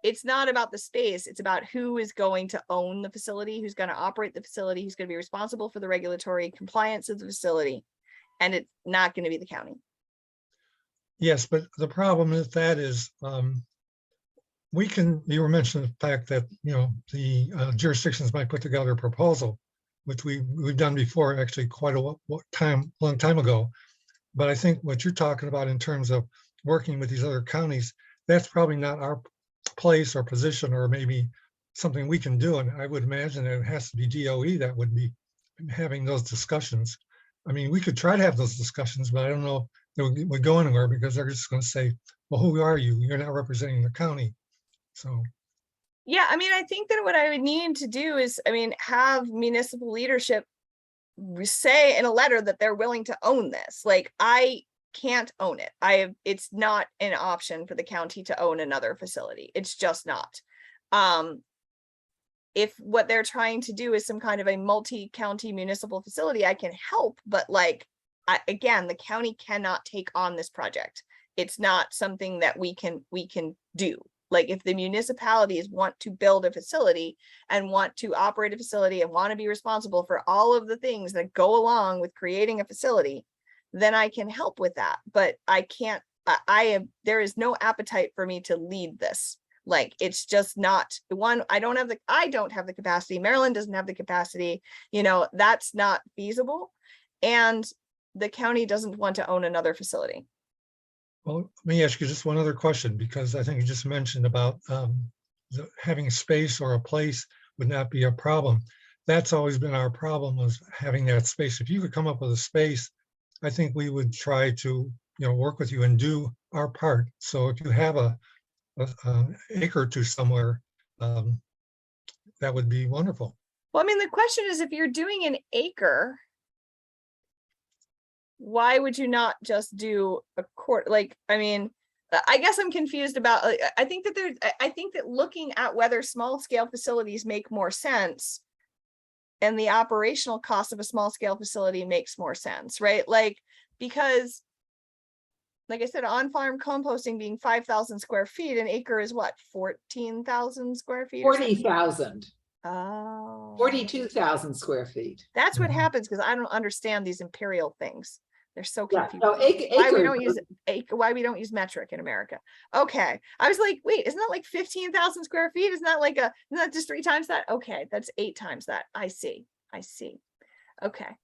it's not about the space, it's about who is going to own the facility, who's going to operate the facility, who's going to be responsible for the regulatory compliance of the facility. And it's not going to be the county. Yes, but the problem with that is you were mentioning the fact that, the jurisdictions might put together a proposal, which we've done before, actually quite a long time ago. But I think what you're talking about in terms of working with these other counties, that's probably not our place or position, or maybe something we can do. And I would imagine that it has to be DOE that would be having those discussions. I mean, we could try to have those discussions, but I don't know if they would go anywhere because they're just going to say, well, who are you? You're not representing the county. So. Yeah, I mean, I think that what I would need to do is, have municipal leadership say in a letter that they're willing to own this. Like, I can't own it. It's not an option for the county to own another facility. It's just not. If what they're trying to do is some kind of a multi-county municipal facility, I can help, but again, the county cannot take on this project. It's not something that we can do. Like, if the municipalities want to build a facility and want to operate a facility and want to be responsible for all of the things that go along with creating a facility, then I can help with that. But I can't, there is no appetite for me to lead this. Like, it's just not one. I don't have the capacity. Maryland doesn't have the capacity, that's not feasible. And the county doesn't want to own another facility. Well, let me ask you just one other question, because I think you just mentioned about having a space or a place would not be a problem. That's always been our problem, was having that space. If you could come up with a space, I think we would try to, work with you and do our part. So if you have an acre or two somewhere, that would be wonderful. Well, the question is, if you're doing an acre, why would you not just do a quarter? I guess I'm confused about, I think that looking at whether small scale facilities make more sense and the operational cost of a small scale facility makes more sense, right? Because like I said, on-farm composting being 5,000 square feet, an acre is what, 14,000 square feet? 40,000. Oh. 42,000 square feet. That's what Mhm. happens because I don't understand these imperial things. They're so Yeah, confusing. no, Why we acre, don't use why we don't use metric in America. Okay. I was like, wait, isn't that like 15,000 square feet? Isn't that just 3 times that? Okay, that's 8 times that. I see. Okay.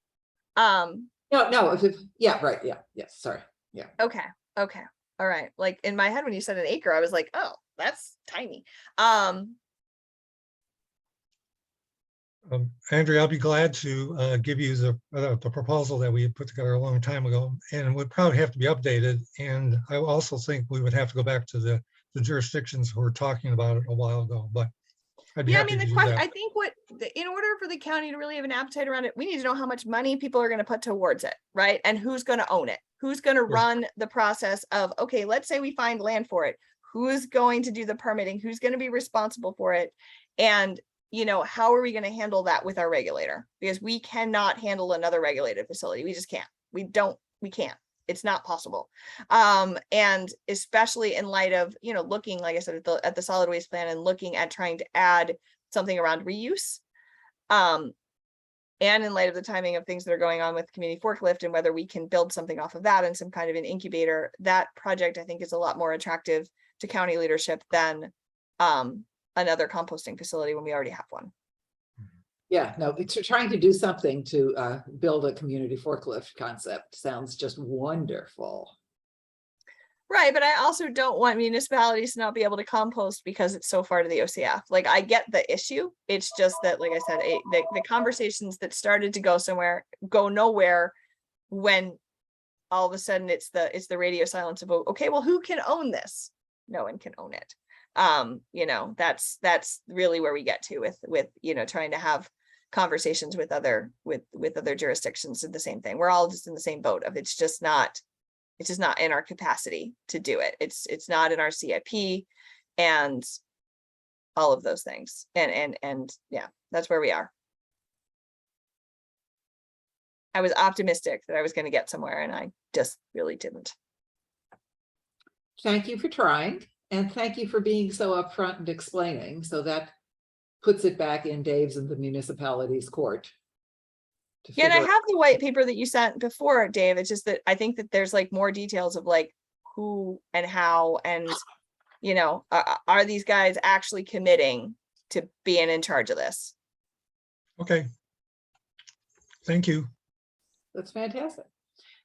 no, yeah, right, yeah, sorry. Okay. All right. Like in my head, when you said an acre, I was like, oh, that's tiny. Andrea, I'll be glad to give you the proposal that we had put together a long time ago, and it would probably have to be updated. And I also think we would have to go back to the jurisdictions who were talking about it a while ago, but I'd be Yeah, I happy mean, to the do question, that. I think in order for the county to really have an appetite around it, we need to know how much money people are going to put towards it, right? And who's going to own it? Who's going to run the process of, okay, let's say we find land for it. Who's going to do the permitting? Who's going to be responsible for it? And, how are we going to handle that with our regulator? Because we cannot handle another regulated facility. We just can't. We can't. It's not possible. And especially in light of, looking, like I said, at the solid waste plan and looking at trying to add something around reuse. And in light of the timing of things that are going on with community forklift and whether we can build something off of that and some kind of an incubator, that project, I think, is a lot more attractive to county leadership than another composting facility when we already have one. Yeah, no, it's trying to do something to build a community forklift concept sounds just wonderful. Right, but I also don't want municipalities to not be able to compost because it's so far to the OCF. Like, I get the issue. It's just that, like I said, the conversations that started to go nowhere when all of a sudden it's the radio silence of, okay, well, who can own this? No one can own it. That's really where we get to with trying to have conversations with other jurisdictions. And the same thing, we're all just in the same boat of it's just not in our capacity to do it. It's not in our CIP and all of those things. And yeah, that's where we are. I was optimistic that I was going to get somewhere and I just really didn't. Thank you for trying, and thank you for being so upfront and explaining. So that puts it back in Dave's and the municipality's court. Yeah, and I have the white paper that you sent before, Dave. It's just that I think that there's like more details of like who and how and are these guys actually committing to being in charge of this? Okay. Thank you. That's fantastic.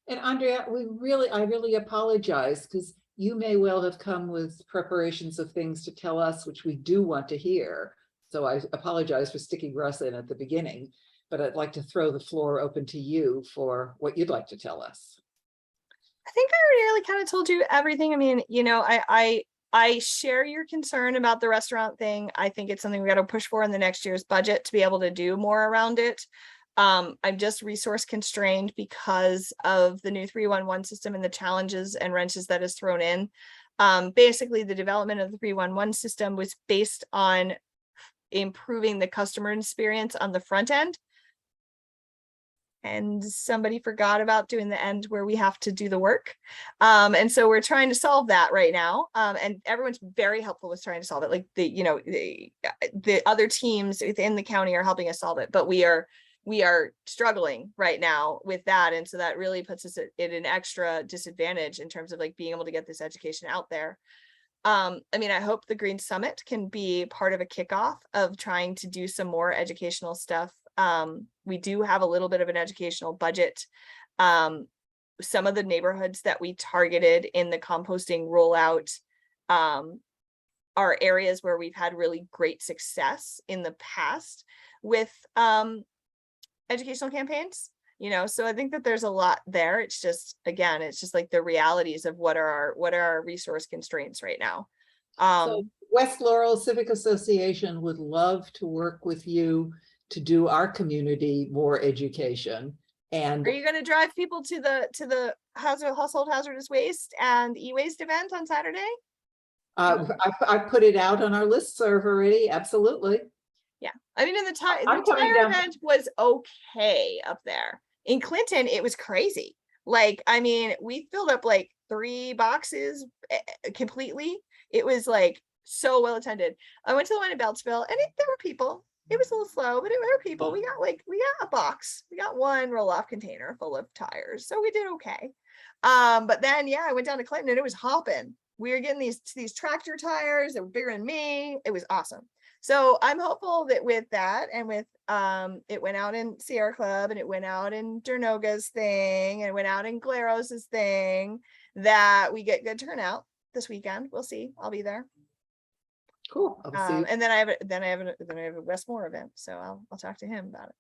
And Andrea, I really apologize because you may well have come with preparations of things to tell us, which we do want to hear. So I apologize for sticking Russ in at the beginning, but I'd like to throw the floor open to you for what you'd like to tell us. I think I already really kind of told you everything. I mean, I share your concern about the restaurant thing. I think it's something we got to push for in the next year's budget to be able to do more around it. I'm just resource constrained because of the new 311 system and the challenges and wrenches that is thrown in. Basically, the development of the 311 system was based on improving the customer experience on the front end. And somebody forgot about doing the end where we have to do the work. And so we're trying to solve that right now. And everyone's very helpful with trying to solve it. Like the other teams within the county are helping us solve it, but we are struggling right now with that. And so that really puts us at an extra disadvantage in terms of like being able to get this education out there. I mean, I hope the Green Summit can be part of a kickoff of trying to do some more educational stuff. We do have a little bit of an educational budget. Some of the neighborhoods that we targeted in the composting rollout are areas where we've had really great success in the past with educational campaigns. So I think that there's a lot there. It's just, again, it's just like the realities of what are our resource constraints right now. So West Laurel Civic Association would love to work with you to do our community more education. And are you going to drive people to the household hazardous waste and e-waste event on Saturday? I put it out on our listserv already. Absolutely. Yeah, I mean, the I'm coming tire down. event was okay up there. In Clinton, it was crazy. Like, I mean, we filled up like 3 boxes completely. It was like so well attended. I went to the one in Beltsville, and there were people. it was a little slow, but there were people. We got a box. We got one roll-off container full of tires. So we did okay. But then yeah, I went down to Clinton and it was hopping. We were getting these tractor tires that were bigger than me. It was awesome. So I'm hopeful that with that and with it went out in Sierra Club and it went out in Dernoga's thing and it went out in Glaros's thing, that we get good turnout this weekend. We'll see. I'll be there. Cool. I'll see you. And then I have a Westmore event, so I'll talk to him about it.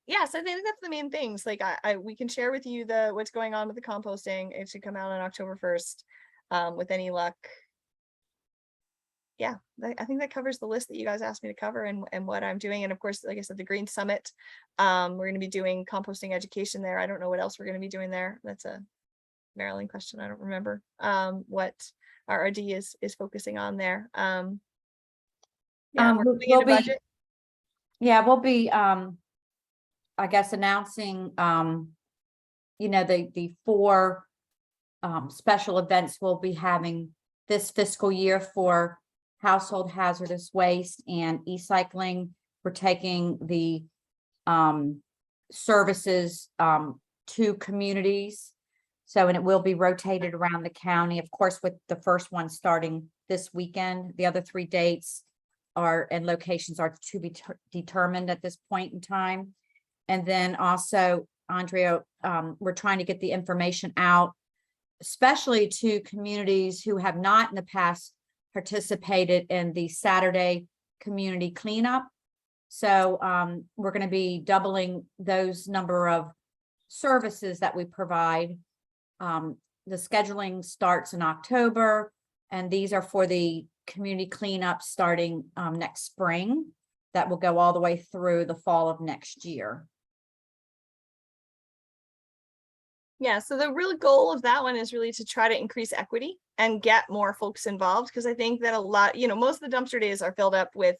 Yeah, so I think that's the main things. Like we can share with you what's going on with the composting. It should come out on October 1st, with any luck. Yeah, I think that covers the list that you guys asked me to cover and what I'm doing. And of course, like I said, the Green Summit, we're going to be doing composting education there. I don't know what else we're going to be doing there. That's a Maryland question. I don't remember what our RD is focusing on there. Yeah, we're moving into budget. Yeah, we'll be, I guess, announcing, the 4 special events we'll be having this fiscal year for household hazardous waste and e-cycling. We're taking the services to communities. So, and it will be rotated around the county, of course, with the first one starting this weekend. The other 3 dates and locations are to be determined at this point in time. And then also, Andrea, we're trying to get the information out, especially to communities who have not in the past participated in the Saturday community cleanup. So we're going to be doubling those number of services that we provide. The scheduling starts in October, and these are for the community cleanup starting next spring. That will go all the way through the fall of next year. Yeah, so the real goal of that one is really to try to increase equity and get more folks involved, because I think that a lot, most of the dumpster days are filled up with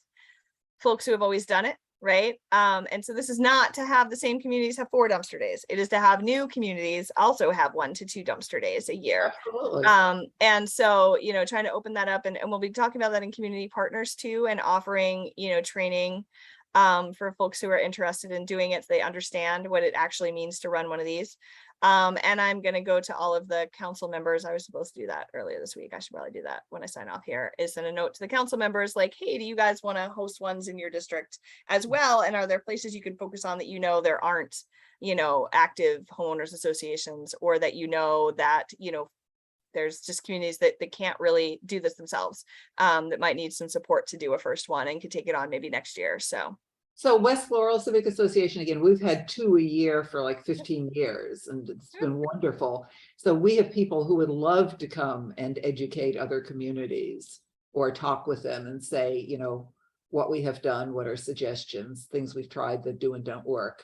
folks who have always done it, right? And so this is not to have the same communities have 4 dumpster days. It is to have new communities also have 1 to 2 dumpster days a year. Absolutely. And so, trying to open that up, and we'll be talking about that in community partners too, and offering, training for folks who are interested in doing it so they understand what it actually means to run one of these. And I'm going to go to all of the council members. I was supposed to do that earlier this week. I should probably do that when I sign off here, is send a note to the council members like, hey, do you guys want to host ones in your district as well? And are there places you can focus on that there aren't, active homeowners associations, or that that, there's just communities that can't really do this themselves, that might need some support to do a first one and could take it on maybe next year. So West Laurel Civic Association, again, we've had 2 a year for like 15 years, and it's been wonderful. So we have people who would love to come and educate other communities or talk with them and say, what we have done, what are suggestions, things we've tried that do and don't work.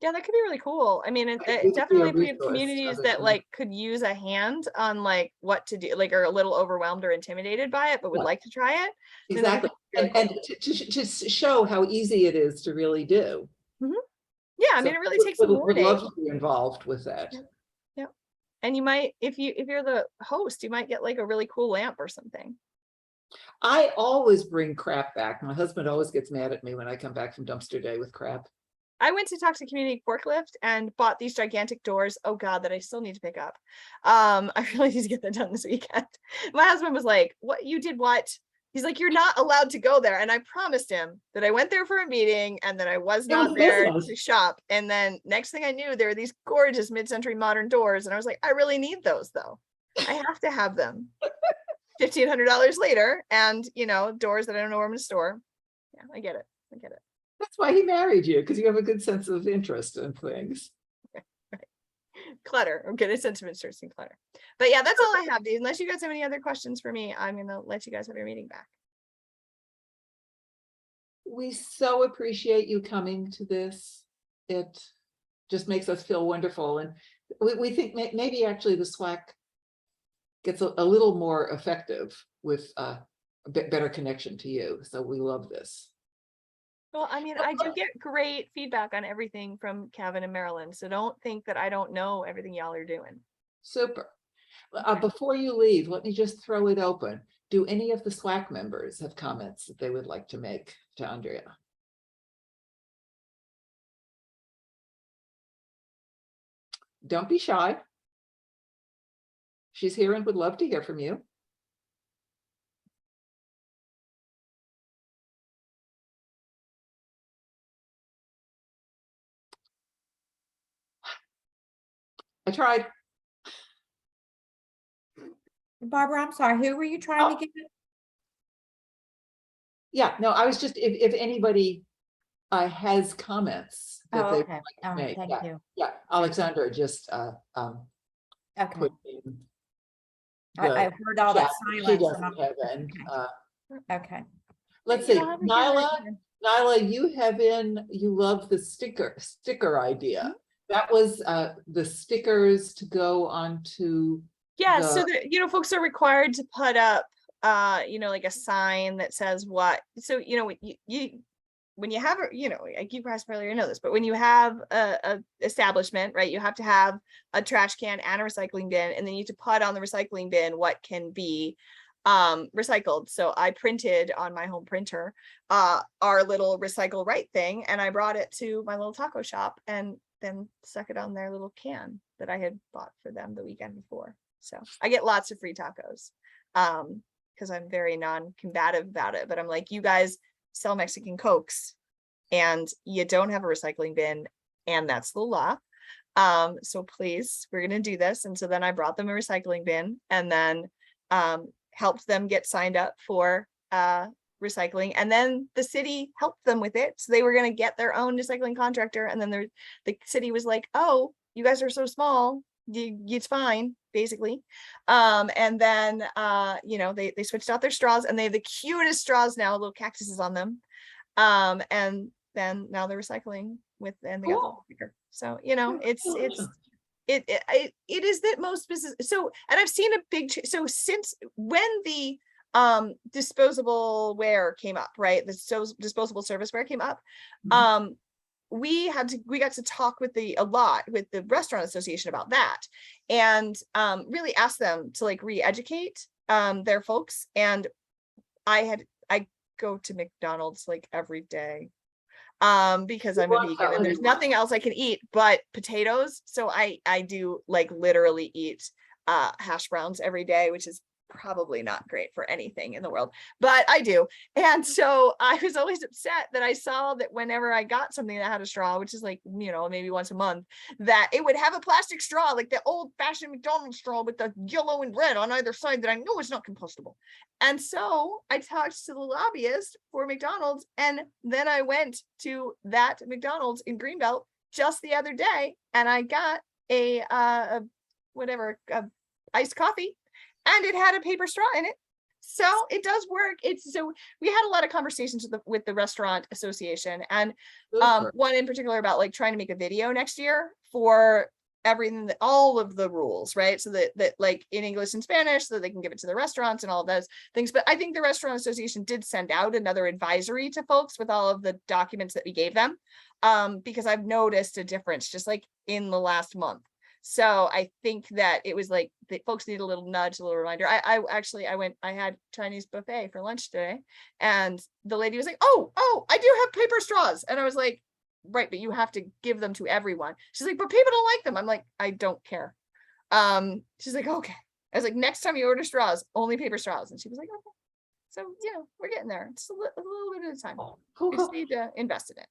Yeah, that could be really cool. I mean, We could be a definitely we have resource communities other that than- could use a hand on what to do, are a little overwhelmed or intimidated by it, but would Yeah. like to try it. then Exactly. really And to show how easy it is to really do. Yeah, I mean, it really takes some Would love learning. to be involved with that. Yeah. And you might, if you're the host, you might get a really cool lamp or something. I always bring crap back. My husband always gets mad at me when I come back from dumpster day with crap. I went to talk to Community Forklift and bought these gigantic doors. Oh God, that I still need to pick up. I really need to get that done this weekend. My husband was like, "What, you did what?" He's like, "You're not allowed to go there." And I promised him that I went there for a meeting and that I was not there to shop. And then next thing I knew, there were these gorgeous mid-century modern doors. And I was like, I really need those though. I have to have them. $1,500 later, and doors that I don't know where I'm gonna store. Yeah, I get it. That's why he married you, because you have a good sense of interest in things. Clutter. I'm good at sentiment search and clutter. But yeah, that's all I have. Unless you guys have any other questions for me, I'm gonna let you guys have your meeting back. We so appreciate you coming to this. It just makes us feel wonderful. And we think maybe actually the SWAC gets a little more effective with a better connection to you. So we love this. Well, I mean, I do get great feedback on everything from Kevin and Marilyn. So don't think that I don't know everything y'all are doing. Super. Before you leave, let me just throw it open. Do any of the SWAC members have comments that they would like to make to Andrea? Don't be shy. She's here and would love to hear from you. I tried. Barbara, I'm sorry, who were you trying to get? Yeah, no, I was just, if anybody has comments that Oh, they okay. All right, make, thank yeah. you. Yeah, Alexandra just Okay, put in I heard all that chat. She silence. and doesn't I'm- have any. Okay, Let's You see, don't have to do Nyla, it. Nyla, you love the sticker idea. That was the stickers to go onto. Yeah, the- so that, folks are required to put up, like a sign that says what, so, when you have, like you guys probably know this, but when you have a establishment, right, you have to have a trash can and a recycling bin, and then you have to put on the recycling bin what can be recycled. So I printed on my home printer our little recycle right thing, and I brought it to my little taco shop and then stuck it on their little can that I had bought for them the weekend before. So I get lots of free tacos because I'm very non-combative about it, but I'm like, you guys sell Mexican Cokes and you don't have a recycling bin, and that's the law. So please, we're gonna do this. And so then I brought them a recycling bin, and then helped them get signed up for recycling, and then the city helped them with it. So they were going to get their own recycling contractor, and then the city was like, oh, you guys are so small, it's fine, basically. And then they switched out their straws, and they have the cutest straws now, little cactuses on them. And then now they're recycling with, and they got the Cool. sticker. So it is that most business, so, and I've seen a big so since when the disposable came up, right, the disposable serviceware came up, we got to talk with a lot with the restaurant association about that, and really ask them to like re-educate their folks. And I go to McDonald's like every day because I'm a vegan and there's nothing else I can eat but potatoes. So I do like literally eat hash browns every day, which is probably not great for anything in the world, but I do. And so I was always upset that I saw that whenever I got something that had a straw, which is like, maybe once a month, that it would have a plastic straw, like the old fashioned McDonald's straw with the yellow and red on either side that I know is not compostable. And so I talked to the lobbyist for McDonald's, and then I went to that McDonald's in Greenbelt just the other day, and I got a iced coffee, and it had a paper straw in it. So it does work. So we had a lot of conversations with the restaurant association, and one in particular about like trying to make a video next year for everything, all of the rules, right? So that like in English and Spanish, so that they can give it to the restaurants and all of those things. But I think the restaurant association did send out another advisory to folks with all of the documents that we gave them, because I've noticed a difference just like in the last month. So I think that it was like the folks need a little nudge, a little reminder. I had Chinese buffet for lunch today, and the lady was like, oh, I do have paper straws. And I was like, right, but you have to give them to everyone. She's like, but people don't like them. I'm like, I don't care. She's like, okay. I was like, next time you order straws, only paper straws. And she was like, okay. So, we're getting there. It's a little bit at a time. Cool. We just need to invest in it.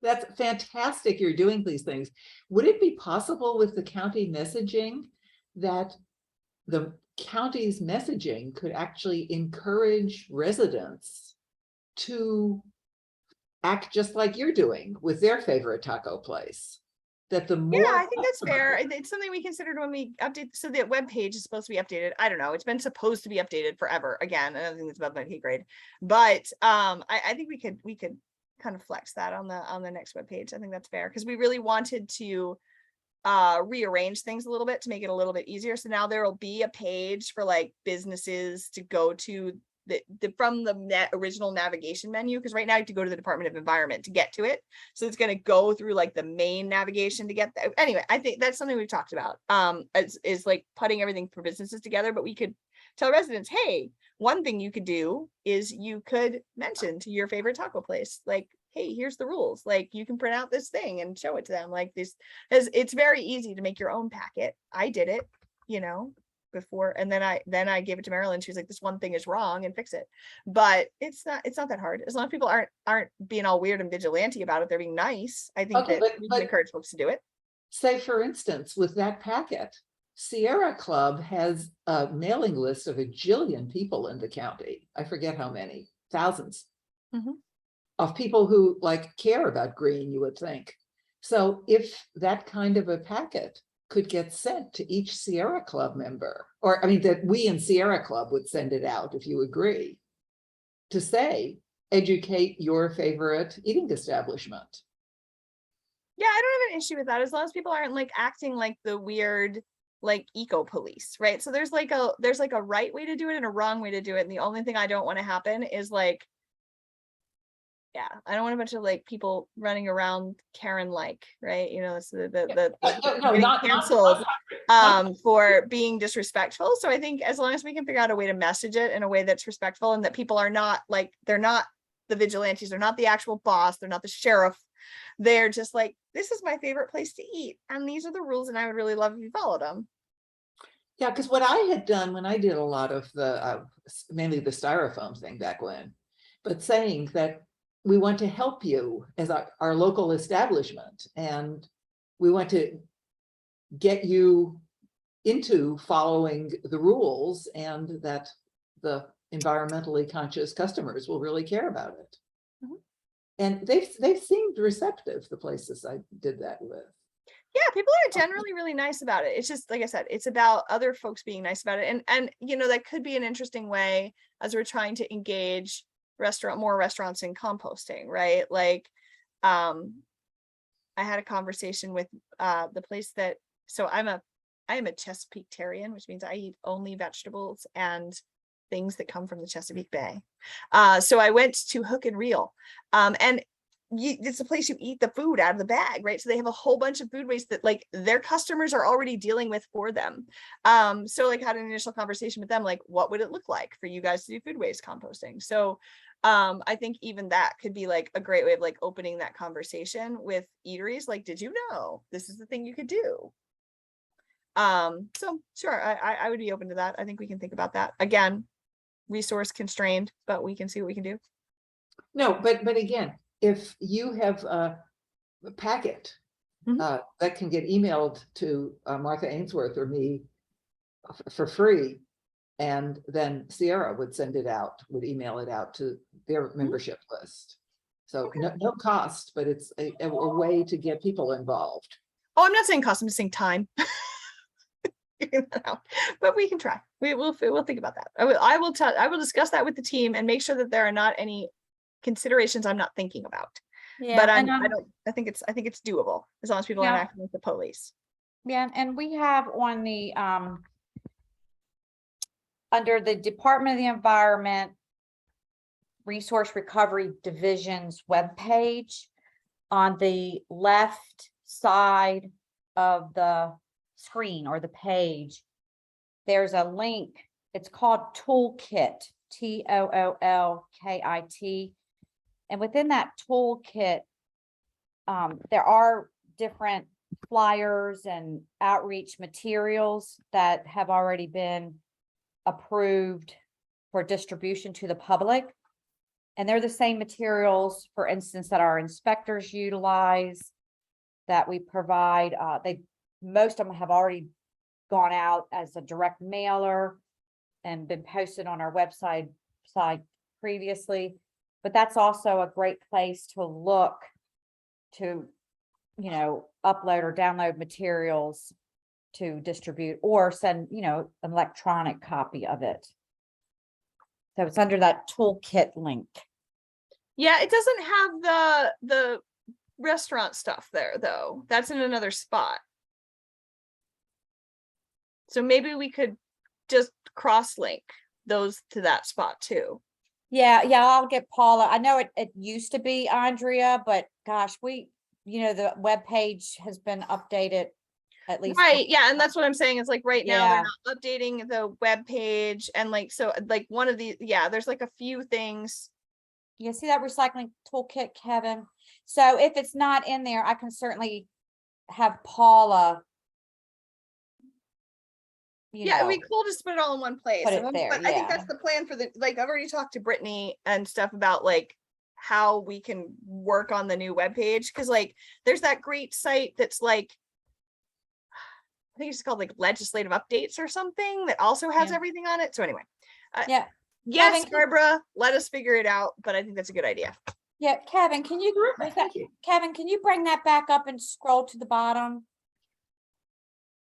That's fantastic. You're doing these things. Would it be possible with the county messaging that the county's messaging could actually encourage residents to act just like you're doing with their favorite taco place? That the more, I think that's fair. It's something we considered when we update. So the web page is supposed to be updated. I don't know. It's been supposed to be updated forever. Again, another thing that's above my pay grade. But I think we could kind of flex that on the next web page. I think that's fair, because we really wanted to rearrange things a little bit to make it a little bit easier. So now there will be a page for like businesses to go to from the original navigation menu, because right now you have to go to the Department of Environment to get to it. So it's going to go through like the main navigation to get there. Anyway, I think that's something we've talked about, is like putting everything for businesses together. But we could tell residents, hey, one thing you could do is you could mention to your favorite taco place, like, hey, here's the rules. Like, you can print out this thing and show it to them. Like this, as it's very easy to make your own packet. I did it, before, and then I gave it to Marilyn. She was like, this one thing is wrong and fix it. But it's not that hard. As long as people aren't being all weird and vigilante about it, they're being nice. I think Okay, that we can encourage folks to do it. Say, for instance, with that packet, Sierra Club has a mailing list of a jillion people in the county. I forget how many, thousands Mhm. of people who care about green, you would think. So if that kind of a packet could get sent to each Sierra Club member, or I mean, that we in Sierra Club would send it out if you agree, to say, educate your favorite eating establishment. Yeah, I don't have an issue with that as long as people aren't acting like the weird eco police, right? So there's a right way to do it and a wrong way to do it. And the only thing I don't want to happen is I don't want a bunch of people running around Karen right? It's the No, getting canceled for being disrespectful. So I think as long as we can figure out a way to message it in a way that's respectful and that people are not they're not the vigilantes, they're not the actual boss, they're not the sheriff. They're just this is my favorite place to eat, and these are the rules, and I would really love if you followed them. Yeah, because what I had done when I did a lot of the, mainly the styrofoam thing back when, but saying that we want to help you as our local establishment, and we want to get you into following the rules, and that the environmentally conscious customers will really care about it. Mhm. And they've seemed receptive, the places I did that with. Yeah, people are generally really nice about it. It's just, like I said, it's about other folks being nice about it. And that could be an interesting way as we're trying to engage more restaurants in composting, right? I had a conversation with the place that, so I am a Chesapeake-tarian, which means I eat only vegetables and things that come from the Chesapeake Bay. So I went to Hook and Reel, and it's a place you eat the food out of the bag, right? So they have a whole bunch of food waste that their customers are already dealing with for them. So had an initial conversation with them, what would it look like for you guys to do food waste composting? So I think even that could be a great way of opening that conversation with eateries. Did you know this is the thing you could do? So sure, I would be open to that. I think we can think about that. Again, resource constrained, but we can see what we can do. No, but again, if you have a packet that can get emailed to Martha Ainsworth or me for free, and then Sierra would email it out to their membership list. So no cost, but it's a way to get people involved. Oh, I'm not saying cost, I'm just saying time. But we can try. We'll think about that. I will discuss that with the team and make sure that there are not any considerations I'm not thinking about. Yeah, But and I think it's doable as long as people aren't acting like the police. yeah, and we have on the under the Department of the Environment Resource Recovery Division's webpage, on the left side of the screen or the page, there's a link. It's called Toolkit, TOOLKIT. And within that toolkit, there are different flyers and outreach materials that have already been approved for distribution to the public. And they're the same materials, for instance, that our inspectors utilize, that we provide. Most of them have already gone out as a direct mailer and been posted on our website previously. But that's also a great place to look to, upload or download materials to distribute, or send, an electronic copy of it. So it's under that toolkit link. Yeah, it doesn't have the restaurant stuff there though. That's in another spot. So maybe we could just cross-link those to that spot too. Yeah, I'll get Paula. I know it used to be Andrea, but gosh, the webpage has been updated at least. Right, yeah, and that's what I'm saying, is like right now they're Yeah. not updating the web page, and like, so like one of the, yeah, there's like a few things. You see that recycling toolkit, Kevin? So if it's not in there, I can certainly have Paula. You Yeah, it'd know, be cool just to put it all in one place. put it But there, I think yeah. that's the plan for the, like, I've already talked to Brittany and stuff about like how we can work on the new webpage, because like there's that great site that's like, I think it's called like legislative updates or something, that also has Yeah. everything on it. So anyway, Yeah. yes, Kevin, Barbara, let us figure it out, but I think that's a good idea. Yeah, Kevin, can you, Terrific, was that- thank you. Kevin, can you bring that back up and scroll to the bottom?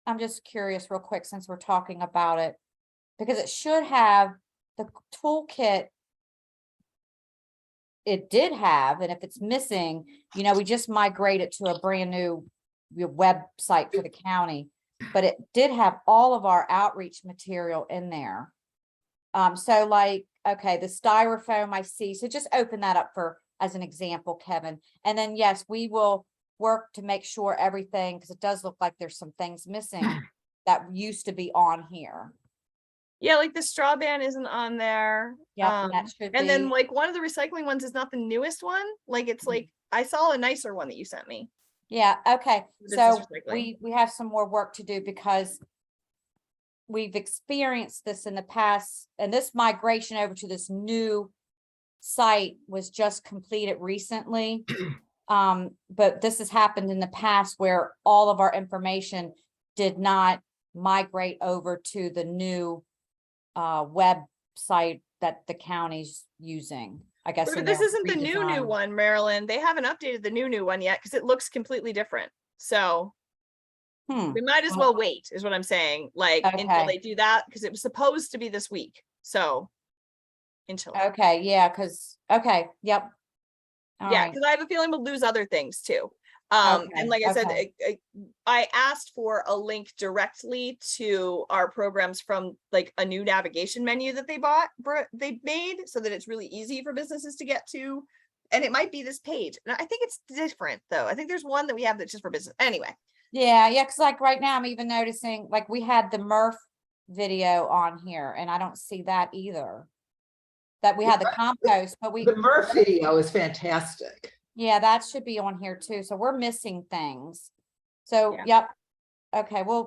I'm just curious real quick, since we're talking about it, because it should have the toolkit. It did have, and if it's missing, you know, we just migrated to a brand new website for the county, but it did have all of our outreach material in there. So like, okay, the styrofoam I see, so just open that up for, as an example, Kevin. And then, yes, we will work to make sure everything, because it does look like there's some things missing that used to be on here. Yeah, like the straw ban isn't on there. Yeah, that should And then be. like one of the recycling ones is not the newest one. Like it's like, I saw a nicer one that you sent me. Yeah, okay, This so is recycling. we have some more work to do, because we've experienced this in the past, and this migration over to this new site was just completed recently. But this has happened in the past where all of our information did not migrate over to the new website that the county's using, I guess. But in this their isn't the new redesign. one, Marilyn. They haven't updated the new one yet, because it looks completely different. So we might as well wait, is what I'm saying, like until Okay. they do that, because it was supposed to be this week. So until, Okay, yeah, because, okay, yep. All yeah, right. because I have a feeling we'll lose other things too. Okay, And like I said, okay. I asked for a link directly to our programs from like a new navigation menu that they made, so that it's really easy for businesses to get to. And it might be this page. And I think it's different though. I think there's one that we have that's just for business. Anyway. Yeah, because like right now I'm even noticing, like we had the Murph video on here and I don't see that either. That we had the compost, but The Murph video is fantastic. yeah, that should be on here too. So we're missing things. So, Yeah. yep. Okay, we're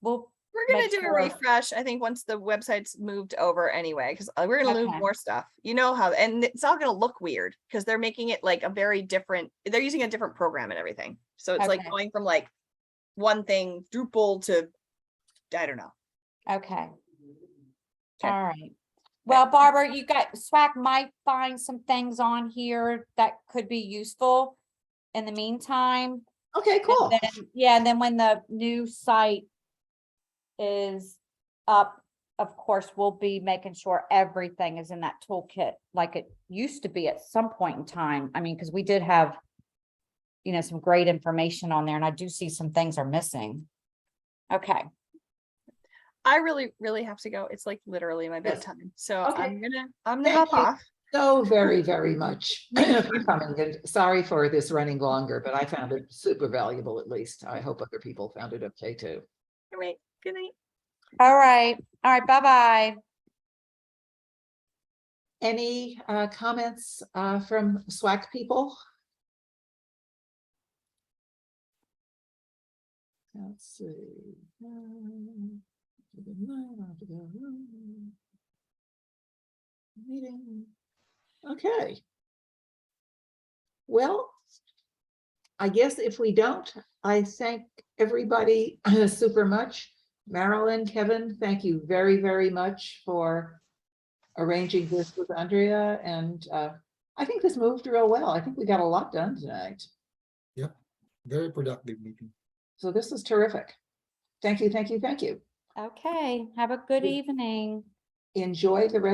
Gonna make do sure. a refresh, I think, once the website's moved over anyway, because we're gonna lose Okay. more stuff. You know how, and it's all gonna look weird because they're making it like a very different, they're using a different program and everything. So it's like Okay. going from like one thing, Drupal, to, I don't know. Okay. Okay. All right. Well, Barbara, you got, SWAC might find some things on here that could be useful in the meantime. Okay, cool. And then, yeah, and then when the new site is up, of course, we'll be making sure everything is in that toolkit like it used to be at some point in time. I mean, because we did have, you know, some great information on there, and I do see some things are missing. Okay. I really, really have to go. It's like literally my Yes. bedtime. So Okay. I'm gonna Thank hop you off. so very, very much for coming. And sorry for this running longer, but I found it super valuable, at least. I hope other people found it okay too. All right, good night. All right. All right. Bye-bye. Any comments from SWAC people? Let's see. Meeting. Okay. Well, I guess if we don't, I thank everybody super much. Marilyn, Kevin, thank you very, very much for arranging this with Andrea. And I think this moved real well. I think we got a lot done tonight. Yep, very productive meeting. So this is terrific. Thank you, thank you, thank you. Okay. Have a good evening. Enjoy the rest.